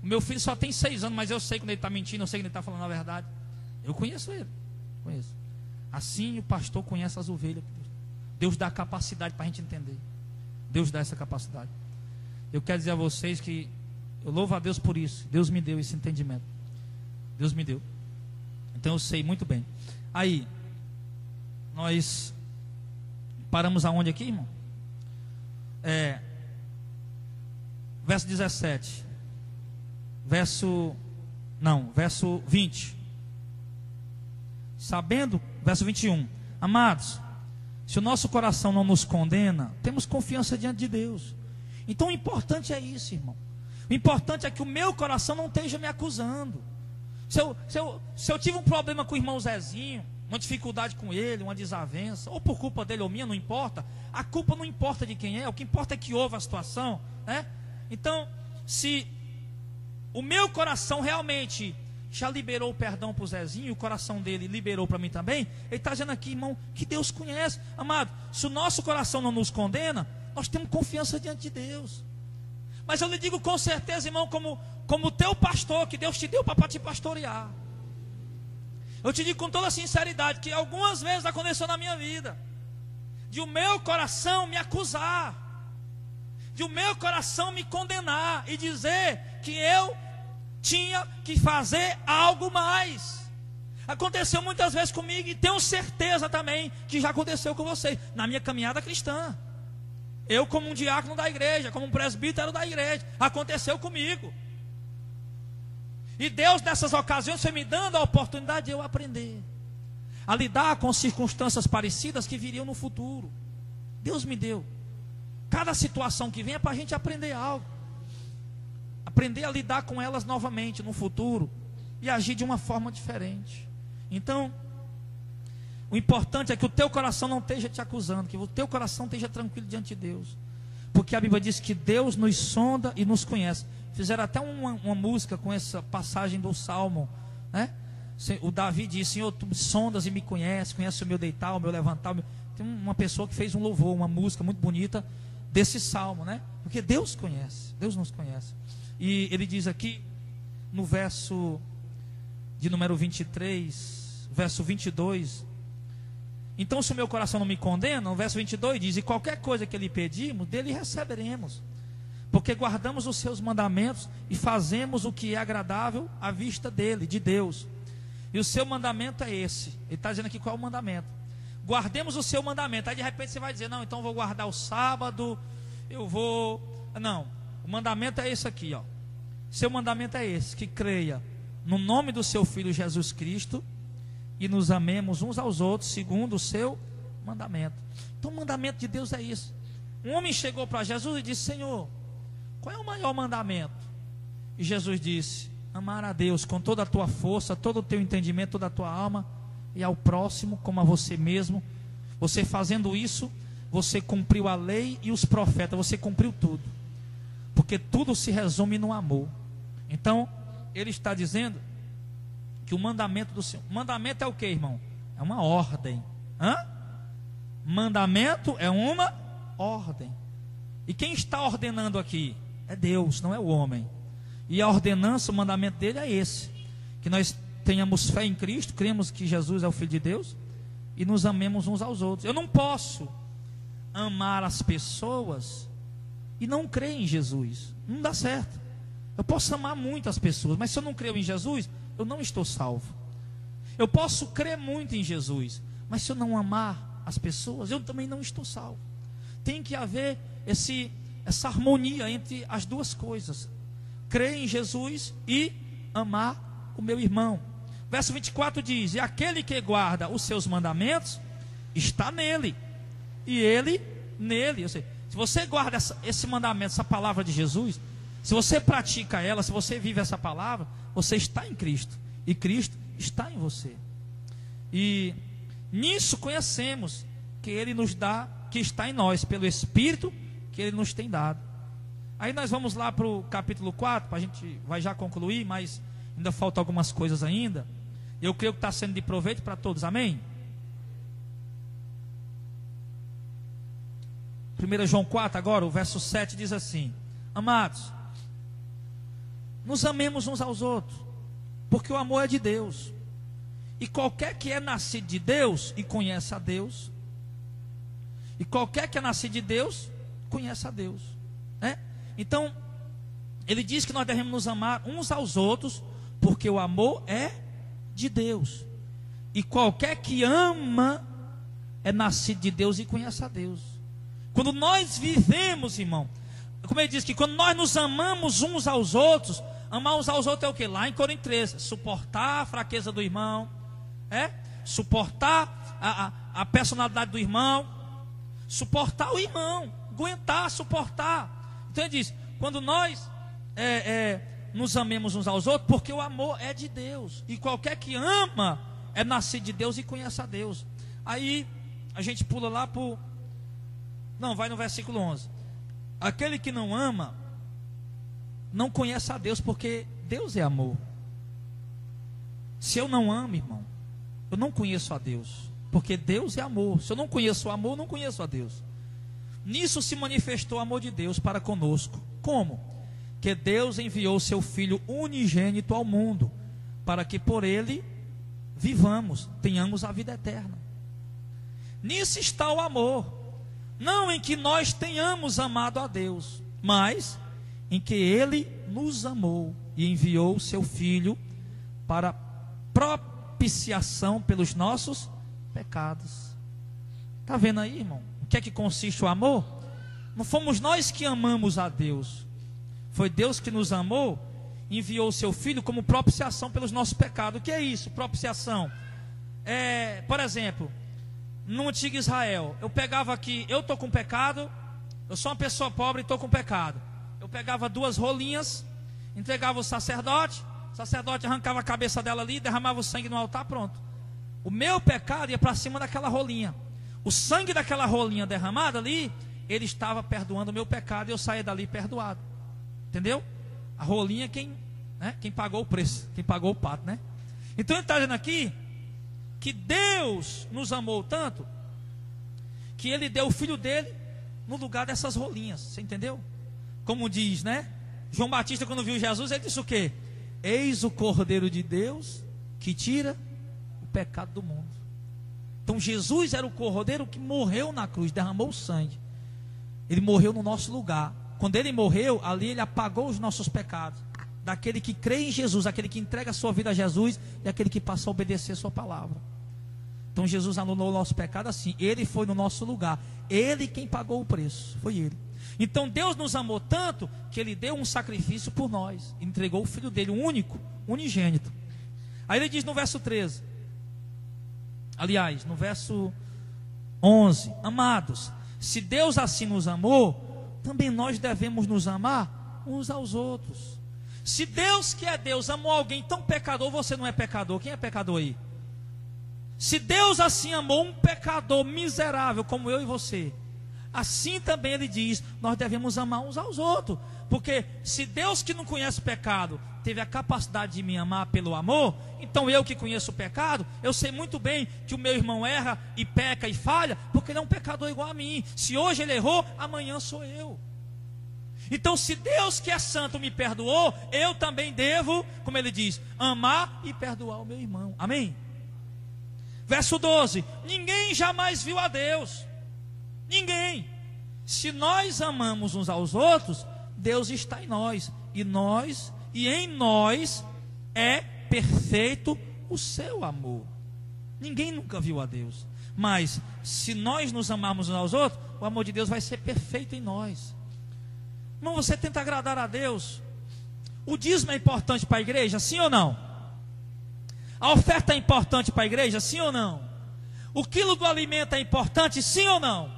O meu filho só tem 6 anos, mas eu sei quando ele está mentindo, eu sei quando ele está falando a verdade. Eu conheço ele. Conheço. Assim o pastor conhece as ovelhas. Deus dá capacidade para a gente entender. Deus dá essa capacidade. Eu quero dizer a vocês que eu louvo a Deus por isso. Deus me deu esse entendimento. Deus me deu. Então eu sei muito bem. Aí, nós paramos aonde aqui, irmão? Verso 17. Verso 20. Sabendo, verso 21. Amados, se o nosso coração não nos condena, temos confiança diante de Deus. Então o importante é isso, irmão. O importante é que o meu coração não esteja me acusando. Se eu tive um problema com o irmão Zezinho, uma dificuldade com ele, uma desavença, ou por culpa dele ou minha, não importa. A culpa não importa de quem é, o que importa é que houve a situação, né? Então, se o meu coração realmente já liberou o perdão para o Zezinho, e o coração dele liberou para mim também, ele está dizendo aqui, irmão, que Deus conhece. Amado, se o nosso coração não nos condena, nós temos confiança diante de Deus. Mas eu lhe digo com certeza, irmão, como teu pastor, que Deus te deu para te pastorear. Eu te digo com toda sinceridade que algumas vezes aconteceu na minha vida, de o meu coração me acusar, de o meu coração me condenar e dizer que eu tinha que fazer algo mais. Aconteceu muitas vezes comigo e tenho certeza também que já aconteceu com vocês na minha caminhada cristã. Eu, como um diácono da igreja, como um presbítero da igreja, aconteceu comigo. E Deus, nessas ocasiões, foi me dando a oportunidade de eu aprender a lidar com circunstâncias parecidas que viriam no futuro. Deus me deu. Cada situação que vem é para a gente aprender algo. Aprender a lidar com elas novamente no futuro e agir de uma forma diferente. Então, o importante é que o teu coração não esteja te acusando, que o teu coração esteja tranquilo diante de Deus. Porque a Bíblia diz que Deus nos sonda e nos conhece. Fizeram até uma música com essa passagem do Salmo, né? O Davi diz, Senhor, tu me sondas e me conheces, conhece o meu deitar, o meu levantar. Tem uma pessoa que fez um louvor, uma música muito bonita desse Salmo, né? Porque Deus conhece, Deus nos conhece. E ele diz aqui, no verso de número 23, verso 22... Então, se o meu coração não me condena, no verso 22 diz, e qualquer coisa que lhe pedimos, dele receberemos, porque guardamos os seus mandamentos e fazemos o que é agradável à vista dele, de Deus. E o seu mandamento é esse. Ele está dizendo aqui qual é o mandamento. Guardemos o seu mandamento. Aí de repente você vai dizer, não, então eu vou guardar o sábado, eu vou... Não, o mandamento é esse aqui, ó. Seu mandamento é esse, que creia no nome do seu Filho Jesus Cristo e nos amemos uns aos outros segundo o seu mandamento. Então o mandamento de Deus é isso. Um homem chegou para Jesus e disse, Senhor, qual é o maior mandamento? E Jesus disse, amar a Deus com toda a tua força, todo o teu entendimento, toda a tua alma, e ao próximo como a você mesmo. Você fazendo isso, você cumpriu a lei e os profetas, você cumpriu tudo, porque tudo se resume no amor. Então ele está dizendo que o mandamento do Senhor. Mandamento é o que, irmão? É uma ordem. Mandamento é uma ordem. E quem está ordenando aqui? É Deus, não é o homem. E a ordenança, o mandamento dele é esse: que nós tenhamos fé em Cristo, cremos que Jesus é o Filho de Deus e nos amemos uns aos outros. Eu não posso amar as pessoas e não crer em Jesus. Não dá certo. Eu posso amar muito as pessoas, mas se eu não creio em Jesus, eu não estou salvo. Eu posso crer muito em Jesus, mas se eu não amar as pessoas, eu também não estou salvo. Tem que haver essa harmonia entre as duas coisas: crer em Jesus e amar o meu irmão. Verso 24 diz: e aquele que guarda os seus mandamentos está nele, e ele nele. Ou seja, se você guarda esse mandamento, essa palavra de Jesus, se você pratica ela, se você vive essa palavra, você está em Cristo, e Cristo está em você. E nisso conhecemos que Ele nos dá, que está em nós, pelo Espírito que Ele nos tem dado. Aí nós vamos lá para o capítulo 4, a gente vai já concluir, mas ainda faltam algumas coisas ainda. Eu creio que está sendo de proveito para todos, amém? 1 João 4 agora, o verso 7 diz assim: amados, nos amemos uns aos outros, porque o amor é de Deus. E qualquer que é nascido de Deus e conhece a Deus, e qualquer que é nascido de Deus, conhece a Deus, né? Então, ele diz que nós devemos nos amar uns aos outros, porque o amor é de Deus. E qualquer que ama é nascido de Deus e conhece a Deus. Quando nós vivemos, irmão, como ele diz que quando nós nos amamos uns aos outros, amar uns aos outros é o que? Lá em Coríntios 13, suportar a fraqueza do irmão, suportar a personalidade do irmão, suportar o irmão, aguentar, suportar. Então ele diz, quando nós nos amemos uns aos outros, porque o amor é de Deus, e qualquer que ama é nascido de Deus e conhece a Deus. Aí a gente pula lá vai no versículo 11. Aquele que não ama não conhece a Deus, porque Deus é amor. Se eu não amo, irmão, eu não conheço a Deus, porque Deus é amor. Se eu não conheço o amor, eu não conheço a Deus. Nisso se manifestou o amor de Deus para conosco. Como? Que Deus enviou seu Filho unigênito ao mundo, para que por ele vivamos, tenhamos a vida eterna. Nisso está o amor, não em que nós tenhamos amado a Deus, mas em que Ele nos amou e enviou seu Filho para propiciação pelos nossos pecados. Está vendo aí, irmão? O que é que consiste o amor? Não fomos nós que amamos a Deus, foi Deus que nos amou, enviou seu Filho como propiciação pelos nossos pecados. O que é isso, propiciação? Por exemplo, no antigo Israel, eu pegava aqui, eu estou com pecado, eu sou uma pessoa pobre e estou com pecado. Eu pegava 2 rolinhas, entregava o sacerdote arrancava a cabeça dela ali, derramava o sangue no altar, pronto. O meu pecado ia para cima daquela rolinha. O sangue daquela rolinha derramada ali, ele estava perdoando o meu pecado e eu saía dali perdoado. Entendeu? A rolinha quem pagou o preço, quem pagou o pato, né? Então ele está dizendo aqui que Deus nos amou tanto que Ele deu o Filho dele no lugar dessas rolinhas. Você entendeu? Como diz, né? João Batista, quando viu Jesus, ele disse o quê? Eis o Cordeiro de Deus que tira o pecado do mundo. Então Jesus era o Cordeiro que morreu na cruz, derramou o sangue. Ele morreu no nosso lugar. Quando Ele morreu, ali Ele apagou os nossos pecados. Daquele que crê em Jesus, aquele que entrega a sua vida a Jesus e aquele que passa a obedecer a sua palavra. Então Jesus anulou o nosso pecado assim. Ele foi no nosso lugar. Ele quem pagou o preço, foi Ele. Então Deus nos amou tanto que Ele deu um sacrifício por nós, entregou o Filho dele, o único, unigênito. Aí Ele diz no verso 13, aliás, no verso 11: amados, se Deus assim nos amou, também nós devemos nos amar uns aos outros. Se Deus, que é Deus, amou alguém tão pecador, você não é pecador? Quem é pecador aí? Se Deus assim amou um pecador miserável como eu e você, assim também ele diz, nós devemos amar uns aos outros. Porque se Deus, que não conhece o pecado, teve a capacidade de me amar pelo amor, então eu que conheço o pecado, eu sei muito bem que o meu irmão erra e peca e falha, porque ele é um pecador igual a mim. Se hoje ele errou, amanhã sou eu. Então, se Deus, que é santo, me perdoou, eu também devo, como ele diz, amar e perdoar o meu irmão. Amém? Verso 12: ninguém jamais viu a Deus. Ninguém. Se nós amamos uns aos outros, Deus está em nós, e em nós é perfeito o seu amor. Ninguém nunca viu a Deus, mas se nós nos amarmos uns aos outros, o amor de Deus vai ser perfeito em nós. Irmão, você tenta agradar a Deus. O dízimo é importante para a igreja, sim ou não? A oferta é importante para a igreja, sim ou não? O quilo do alimento é importante, sim ou não?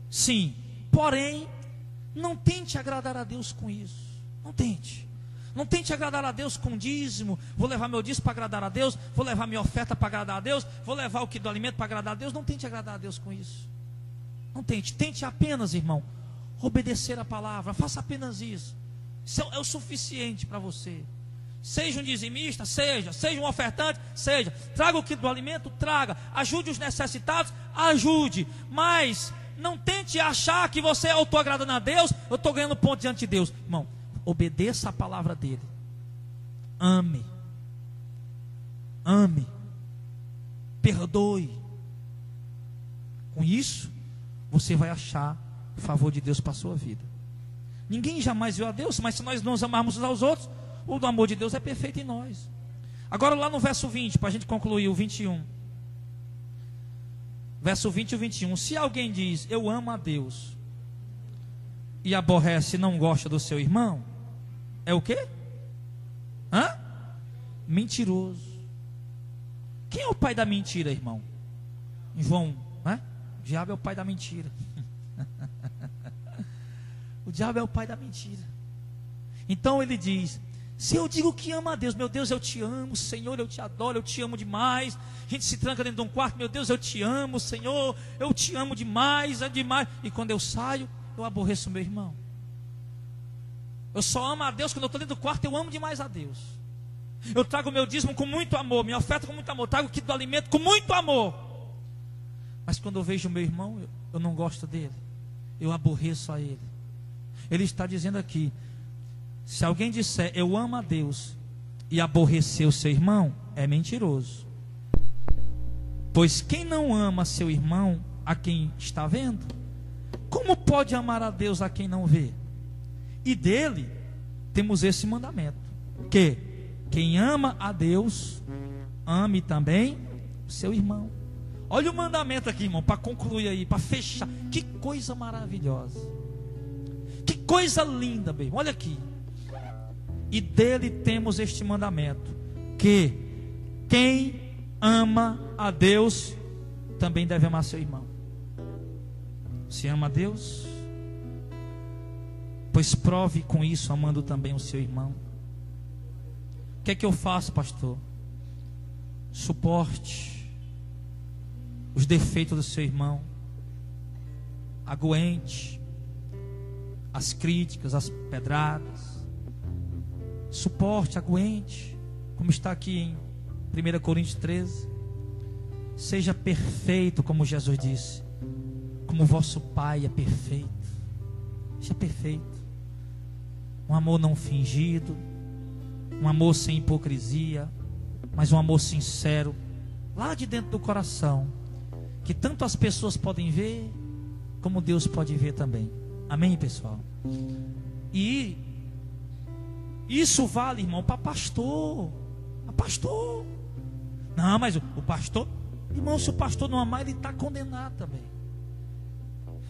Sim. Porém, não tente agradar a Deus com isso. Não tente. Não tente agradar a Deus com dízimo. Vou levar meu dízimo para agradar a Deus. Vou levar minha oferta para agradar a Deus. Vou levar o quilo do alimento para agradar a Deus. Não tente agradar a Deus com isso. Não tente. Tente apenas, irmão, obedecer a palavra. Faça apenas isso. Isso é o suficiente para você. Seja um dizimista, seja um ofertante, seja. Traga o quilo do alimento, traga. Ajude os necessitados, ajude. Mas não tente achar que você, eu estou agradando a Deus, eu estou ganhando ponto diante de Deus. Irmão, obedeça a palavra dele. Ame. Ame. Perdoe. Com isso, você vai achar o favor de Deus para a sua vida. Ninguém jamais viu a Deus, mas se nós nos amarmos uns aos outros, o do amor de Deus é perfeito em nós. Agora lá no verso 20, para a gente concluir o 21. Verso 20 e 21. Se alguém diz, eu amo a Deus, e aborrece e não gosta do seu irmão, é o quê? Mentiroso. Quem é o pai da mentira, irmão? João, né? O diabo é o pai da mentira. O diabo é o pai da mentira. Então ele diz, se eu digo que amo a Deus, meu Deus, eu te amo, Senhor, eu te adoro, eu te amo demais. A gente se tranca dentro de um quarto, meu Deus, eu te amo, Senhor, eu te amo demais, é demais. E quando eu saio, eu aborreço o meu irmão. Eu só amo a Deus quando eu estou dentro do quarto, eu amo demais a Deus. Eu trago o meu dízimo com muito amor, minha oferta com muito amor, trago o quilo do alimento com muito amor. Mas quando eu vejo o meu irmão, eu não gosto dele, eu aborreço a ele. Ele está dizendo aqui, se alguém disser, eu amo a Deus, e aborrecer o seu irmão, é mentiroso. Pois quem não ama seu irmão, a quem está vendo, como pode amar a Deus a quem não vê? E dele, temos esse mandamento, que quem ama a Deus, ame também o seu irmão. Olha o mandamento aqui, irmão, para concluir aí, para fechar. Que coisa maravilhosa. Que coisa linda, bem. Olha aqui. E dele temos este mandamento, que quem ama a Deus também deve amar seu irmão. Se ama a Deus, pois prove com isso amando também o seu irmão. O que é que eu faço, pastor? Suporte os defeitos do seu irmão, aguente as críticas, as pedradas. Suporte, aguente, como está aqui em 1 Coríntios 13. Seja perfeito, como Jesus disse, como vosso Pai é perfeito. Seja perfeito. Um amor não fingido, um amor sem hipocrisia, mas um amor sincero, lá de dentro do coração, que tanto as pessoas podem ver, como Deus pode ver também. Amém, pessoal? E isso vale, irmão, para pastor. A pastor. Não, mas o pastor, irmão, se o pastor não amar, ele está condenado também.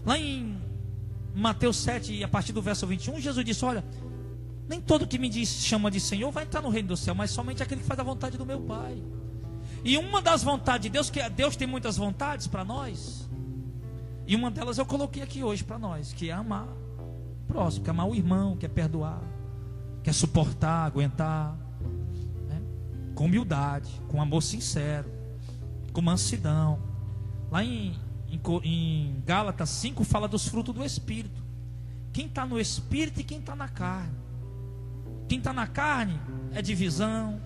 Lá em Mateus 7, a partir do verso 21, Jesus disse, olha, nem todo que me diz, chama de Senhor vai entrar no reino do céu, mas somente aquele que faz a vontade do meu Pai. E uma das vontades de Deus, que Deus tem muitas vontades para nós, e uma delas eu coloquei aqui hoje para nós, que é amar o próximo, que é amar o irmão, que é perdoar, que é suportar, aguentar, né? Com humildade, com amor sincero, com mansidão. Lá em em Gálatas 5 fala dos frutos do Espírito. Quem está no Espírito e quem está na carne. Quem está na carne é divisão,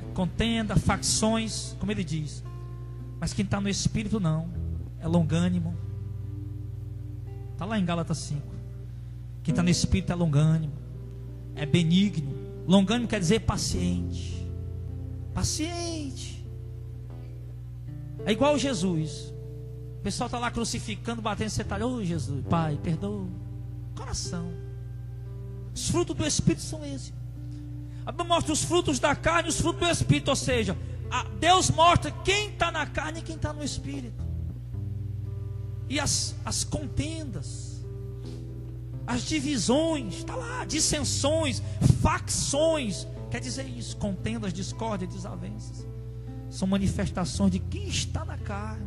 é contenda, facções, como ele diz. Mas quem está no Espírito não, é longânimo. Está lá em Gálatas 5. Quem está no Espírito é longânimo, é benigno. Longânimo quer dizer paciente. Paciente. É igual Jesus. O pessoal está lá crucificando, batendo, você está ali, ô Jesus, Pai, perdoa. Coração. Os frutos do Espírito são esses. A Bíblia mostra os frutos da carne e os frutos do Espírito. Ou seja, Deus mostra quem está na carne e quem está no Espírito. E as contendas, as divisões, está lá, dissensões, facções. Quer dizer isso, contendas, discórdia, desavenças. São manifestações de quem está na carne.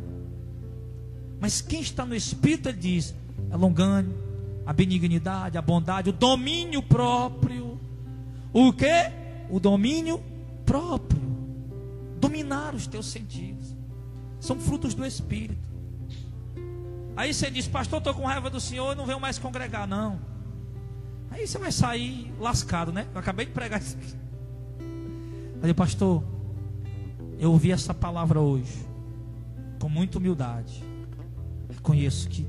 Mas quem está no Espírito, ele diz, é longânimo, a benignidade, a bondade, o domínio próprio. O quê? O domínio próprio. Dominar os teus sentidos. São frutos do Espírito. Aí você diz, pastor, estou com raiva do Senhor, eu não venho mais congregar, não. Aí você vai sair lascado, né? Eu acabei de pregar isso aqui. Aí, pastor, eu ouvi essa palavra hoje, com muita humildade. Reconheço que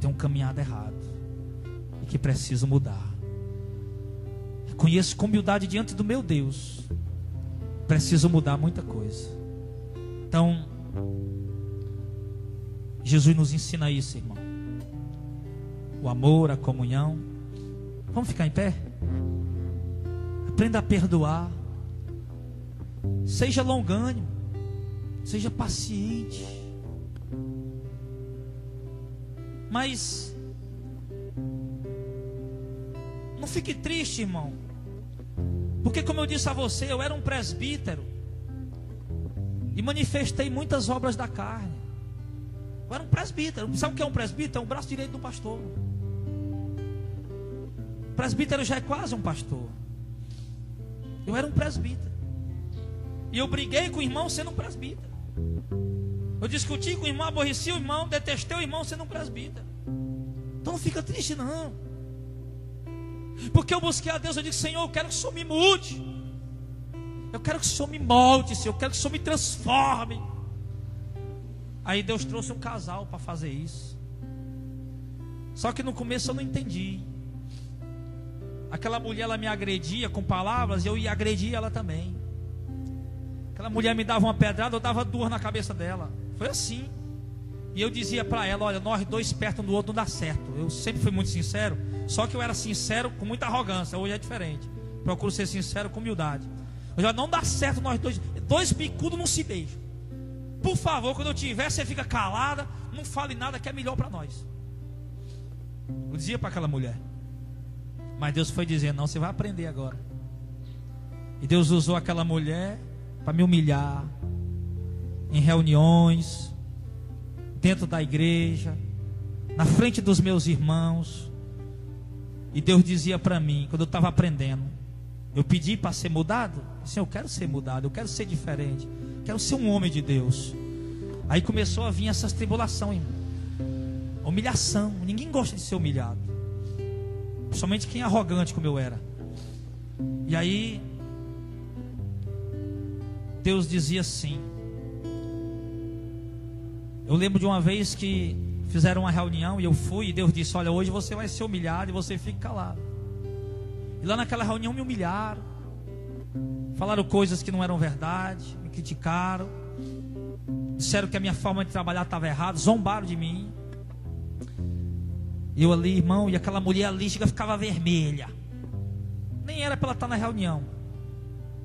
tem um caminhado errado e que preciso mudar. Reconheço com humildade diante do meu Deus, preciso mudar muita coisa. Então, Jesus nos ensina isso, irmão. O amor, a comunhão. Vamos ficar em pé? Aprenda a perdoar. Seja longânimo. Seja paciente. Mas não fique triste, irmão. Porque como eu disse a você, eu era um presbítero e manifestei muitas obras da carne. Eu era um presbítero. Sabe o que é um presbítero? É o braço direito do pastor. O presbítero já é quase um pastor. Eu era um presbítero. E eu briguei com o irmão sendo um presbítero. Eu discuti com o irmão, aborreci o irmão, detestei o irmão sendo um presbítero. Então não fica triste não. Porque eu busquei a Deus, eu disse, Senhor, eu quero que o Senhor me mude. Eu quero que o Senhor me molde, Senhor, eu quero que o Senhor me transforme. Aí Deus trouxe um casal para fazer isso. Só que no começo eu não entendi. Aquela mulher, ela me agredia com palavras, e eu ia agredir ela também. Aquela mulher me dava uma pedrada, eu dava duas na cabeça dela. Foi assim. E eu dizia para ela, olha, nós dois perto um do outro não dá certo. Eu sempre fui muito sincero. Só que eu era sincero com muita arrogância. Hoje é diferente. Procuro ser sincero com humildade. Eu já não dá certo nós dois. Dois picudos não se beijam. Por favor, quando eu tiver, você fica calada. Não fale nada que é melhor para nós. Eu dizia para aquela mulher. Mas Deus foi dizendo, não, você vai aprender agora. E Deus usou aquela mulher para me humilhar. Em reuniões. Dentro da igreja. Na frente dos meus irmãos. E Deus dizia para mim, quando eu estava aprendendo, eu pedi para ser mudado. Assim, eu quero ser mudado, eu quero ser diferente, quero ser um homem de Deus. Aí começou a vir essas tribulações, humilhação. Ninguém gosta de ser humilhado, somente quem é arrogante como eu era. E aí Deus dizia assim. Eu lembro de uma vez que fizeram uma reunião e eu fui, e Deus disse, olha, hoje você vai ser humilhado e você fica calado. E lá naquela reunião me humilharam, falaram coisas que não eram verdade, me criticaram, disseram que a minha forma de trabalhar estava errada, zombaram de mim. E eu ali, irmão, e aquela mulher ali ficava vermelha. Nem era para ela estar na reunião,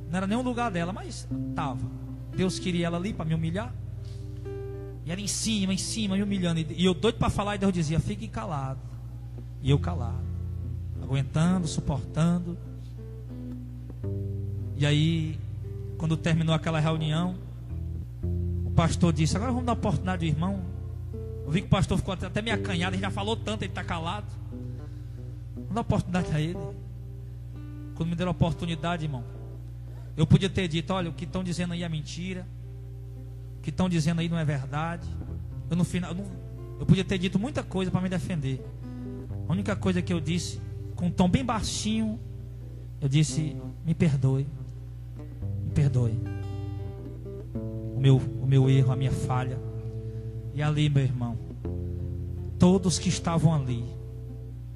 não era nem o lugar dela, mas estava. Deus queria ela ali para me humilhar. E era em cima, me humilhando. E eu doido para falar, e Deus dizia, fique calado. E eu calado, aguentando, suportando. E aí, quando terminou aquela reunião, o pastor disse, agora vamos dar oportunidade ao irmão. Eu vi que o pastor ficou até meio acanhado, ele já falou tanto, ele está calado. Vamos dar oportunidade a ele. Quando me deram a oportunidade, irmão, eu podia ter dito, olha, o que estão dizendo aí é mentira. O que estão dizendo aí não é verdade. Eu no final, eu podia ter dito muita coisa para me defender. A única coisa que eu disse, com um tom bem baixinho, eu disse: me perdoe. Me perdoe. O meu erro, a minha falha. E ali, meu irmão, todos que estavam ali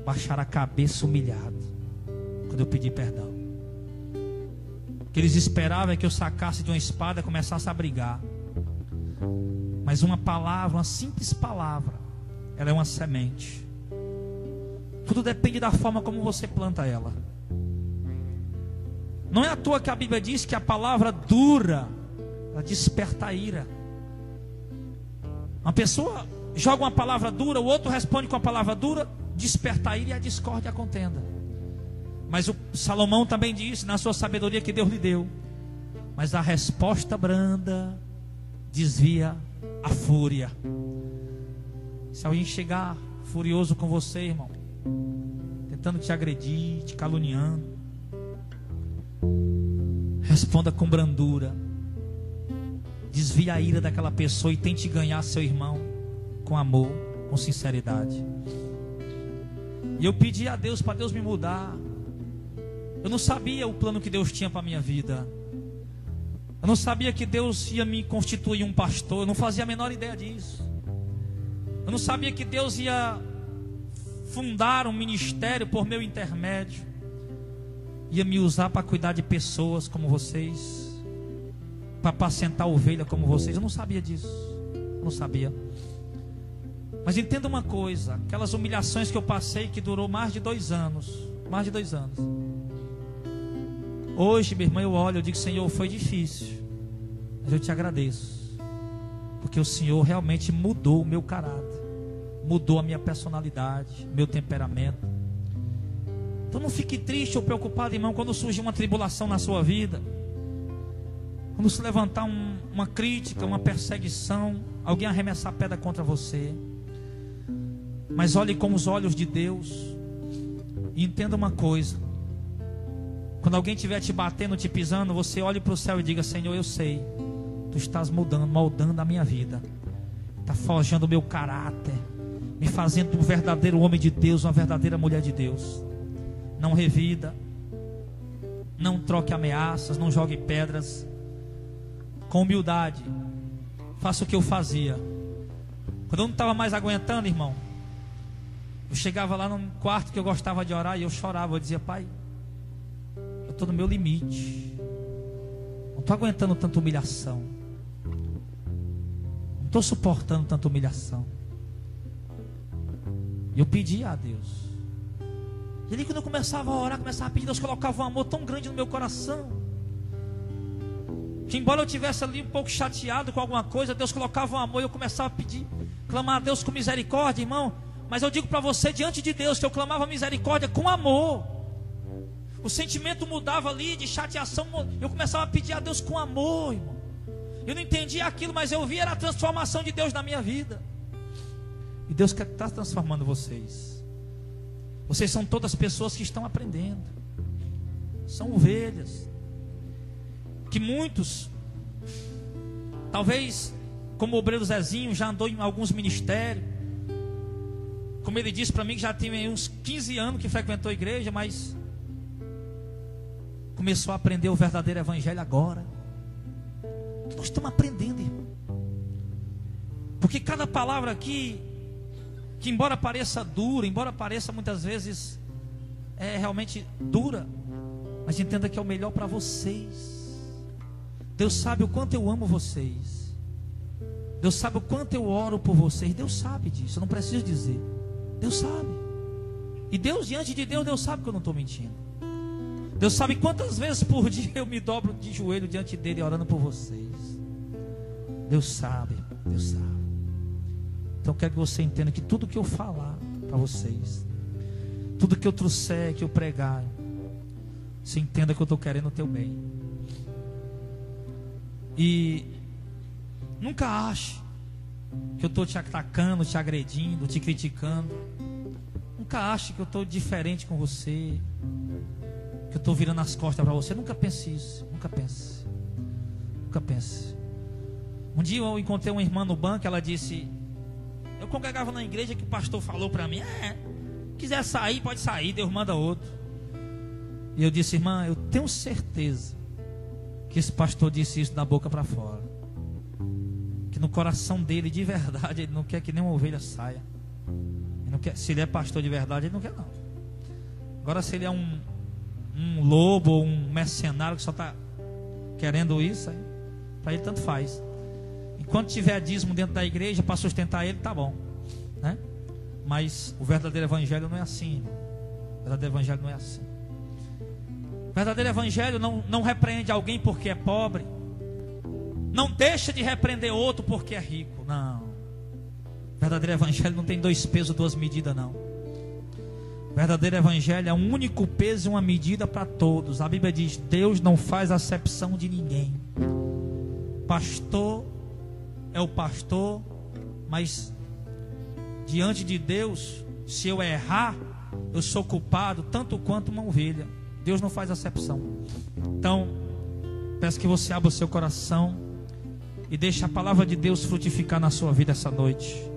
baixaram a cabeça humilhados quando eu pedi perdão. O que eles esperavam é que eu sacasse de uma espada e começasse a brigar. Mas uma palavra, uma simples palavra, ela é uma semente. Tudo depende da forma como você planta ela. Não é à toa que a Bíblia diz que a palavra dura, ela desperta a ira. Uma pessoa joga uma palavra dura, o outro responde com a palavra dura, desperta a ira e a discórdia e a contenda. Mas o Salomão também disse, na sua sabedoria que Deus lhe deu: mas a resposta branda desvia a fúria. Se alguém chegar furioso com você, irmão, tentando te agredir, te caluniando, responda com brandura. Desvie a ira daquela pessoa e tente ganhar seu irmão com amor, com sinceridade. E eu pedi a Deus para Deus me mudar. Eu não sabia o plano que Deus tinha para a minha vida. Eu não sabia que Deus ia me constituir um pastor. Eu não fazia a menor ideia disso. Eu não sabia que Deus ia fundar um ministério por meu intermédio. Ia me usar para cuidar de pessoas como vocês, para apacentar ovelha como vocês. Eu não sabia disso. Eu não sabia. Mas entenda uma coisa: aquelas humilhações que eu passei, que durou mais de 2 anos. Mais de 2 anos. Hoje, meu irmão, eu olho, eu digo: Senhor, foi difícil, mas eu te agradeço, porque o Senhor realmente mudou o meu caráter, mudou a minha personalidade, meu temperamento. Então não fique triste ou preocupado, irmão, quando surgir uma tribulação na sua vida, quando se levantar uma crítica, uma perseguição, alguém arremessar pedra contra você. Mas olhe com os olhos de Deus e entenda uma coisa: quando alguém estiver te batendo, te pisando, você olhe para o céu e diga: Senhor, eu sei, Tu estás mudando, moldando a minha vida, está forjando o meu caráter, me fazendo um verdadeiro homem de Deus, uma verdadeira mulher de Deus. Não revida, não troque ameaças, não jogue pedras. Com humildade, faça o que eu fazia. Quando eu não estava mais aguentando, irmão, eu chegava lá num quarto que eu gostava de orar e eu chorava. Eu dizia: Pai, eu estou no meu limite, não estou aguentando tanta humilhação, não estou suportando tanta humilhação. E eu pedia a Deus. E ali, quando eu começava a orar, começava a pedir, Deus colocava um amor tão grande no meu coração, que embora eu estivesse ali um pouco chateado com alguma coisa, Deus colocava um amor e eu começava a pedir, clamar a Deus com misericórdia, irmão. Mas eu digo para você, diante de Deus, que eu clamava misericórdia com amor. O sentimento mudava ali de chateação, eu começava a pedir a Deus com amor, irmão. Eu não entendia aquilo, mas eu via a transformação de Deus na minha vida. E Deus quer estar transformando vocês. Vocês são todas pessoas que estão aprendendo. São ovelhas. Que muitos, talvez, como o obreiro Zezinho, já andou em alguns ministérios. Como ele disse para mim, que já tem uns 15 anos que frequentou a igreja, mas começou a aprender o verdadeiro evangelho agora. Nós estamos aprendendo, irmão. Porque cada palavra aqui, que embora pareça dura, embora pareça muitas vezes realmente dura, mas entenda que é o melhor para vocês. Deus sabe o quanto eu amo vocês. Deus sabe o quanto eu oro por vocês. Deus sabe disso, eu não preciso dizer. Deus sabe. E Deus, diante de Deus, Deus sabe que eu não estou mentindo. Deus sabe quantas vezes por dia eu me dobro de joelho diante dele orando por vocês. Deus sabe, Deus sabe. Então eu quero que você entenda que tudo que eu falar para vocês, tudo que eu trouxer, que eu pregar, você entenda que eu estou querendo o teu bem. E nunca ache que eu estou te atacando, te agredindo, te criticando. Nunca ache que eu estou diferente com você, que eu estou virando as costas para você. Nunca pense isso. Nunca pense. Nunca pense. Um dia eu encontrei uma irmã no banco. Ela disse: Eu congregava na igreja que o pastor falou para mim: quiser sair, pode sair, Deus manda outro. E eu disse: irmã, eu tenho certeza que esse pastor disse isso da boca para fora, que no coração dele, de verdade, ele não quer que nenhuma ovelha saia. Ele não quer, se ele é pastor de verdade, ele não quer não. Agora, se ele é um lobo ou um mercenário que só está querendo isso, aí, para ele tanto faz. Enquanto tiver dízimo dentro da igreja para sustentar ele, tá bom, né? Mas o verdadeiro evangelho não é assim, irmão. O verdadeiro evangelho não é assim. O verdadeiro evangelho não repreende alguém porque é pobre, não deixa de repreender outro porque é rico. Não. O verdadeiro evangelho não tem 2 pesos, 2 medidas, não. O verdadeiro evangelho é um único peso e uma medida para todos. A Bíblia diz: Deus não faz acepção de ninguém. Pastor é o pastor, mas diante de Deus, se eu errar, eu sou culpado tanto quanto uma ovelha. Deus não faz acepção. Então, peço que você abra o seu coração e deixe a palavra de Deus frutificar na sua vida essa noite.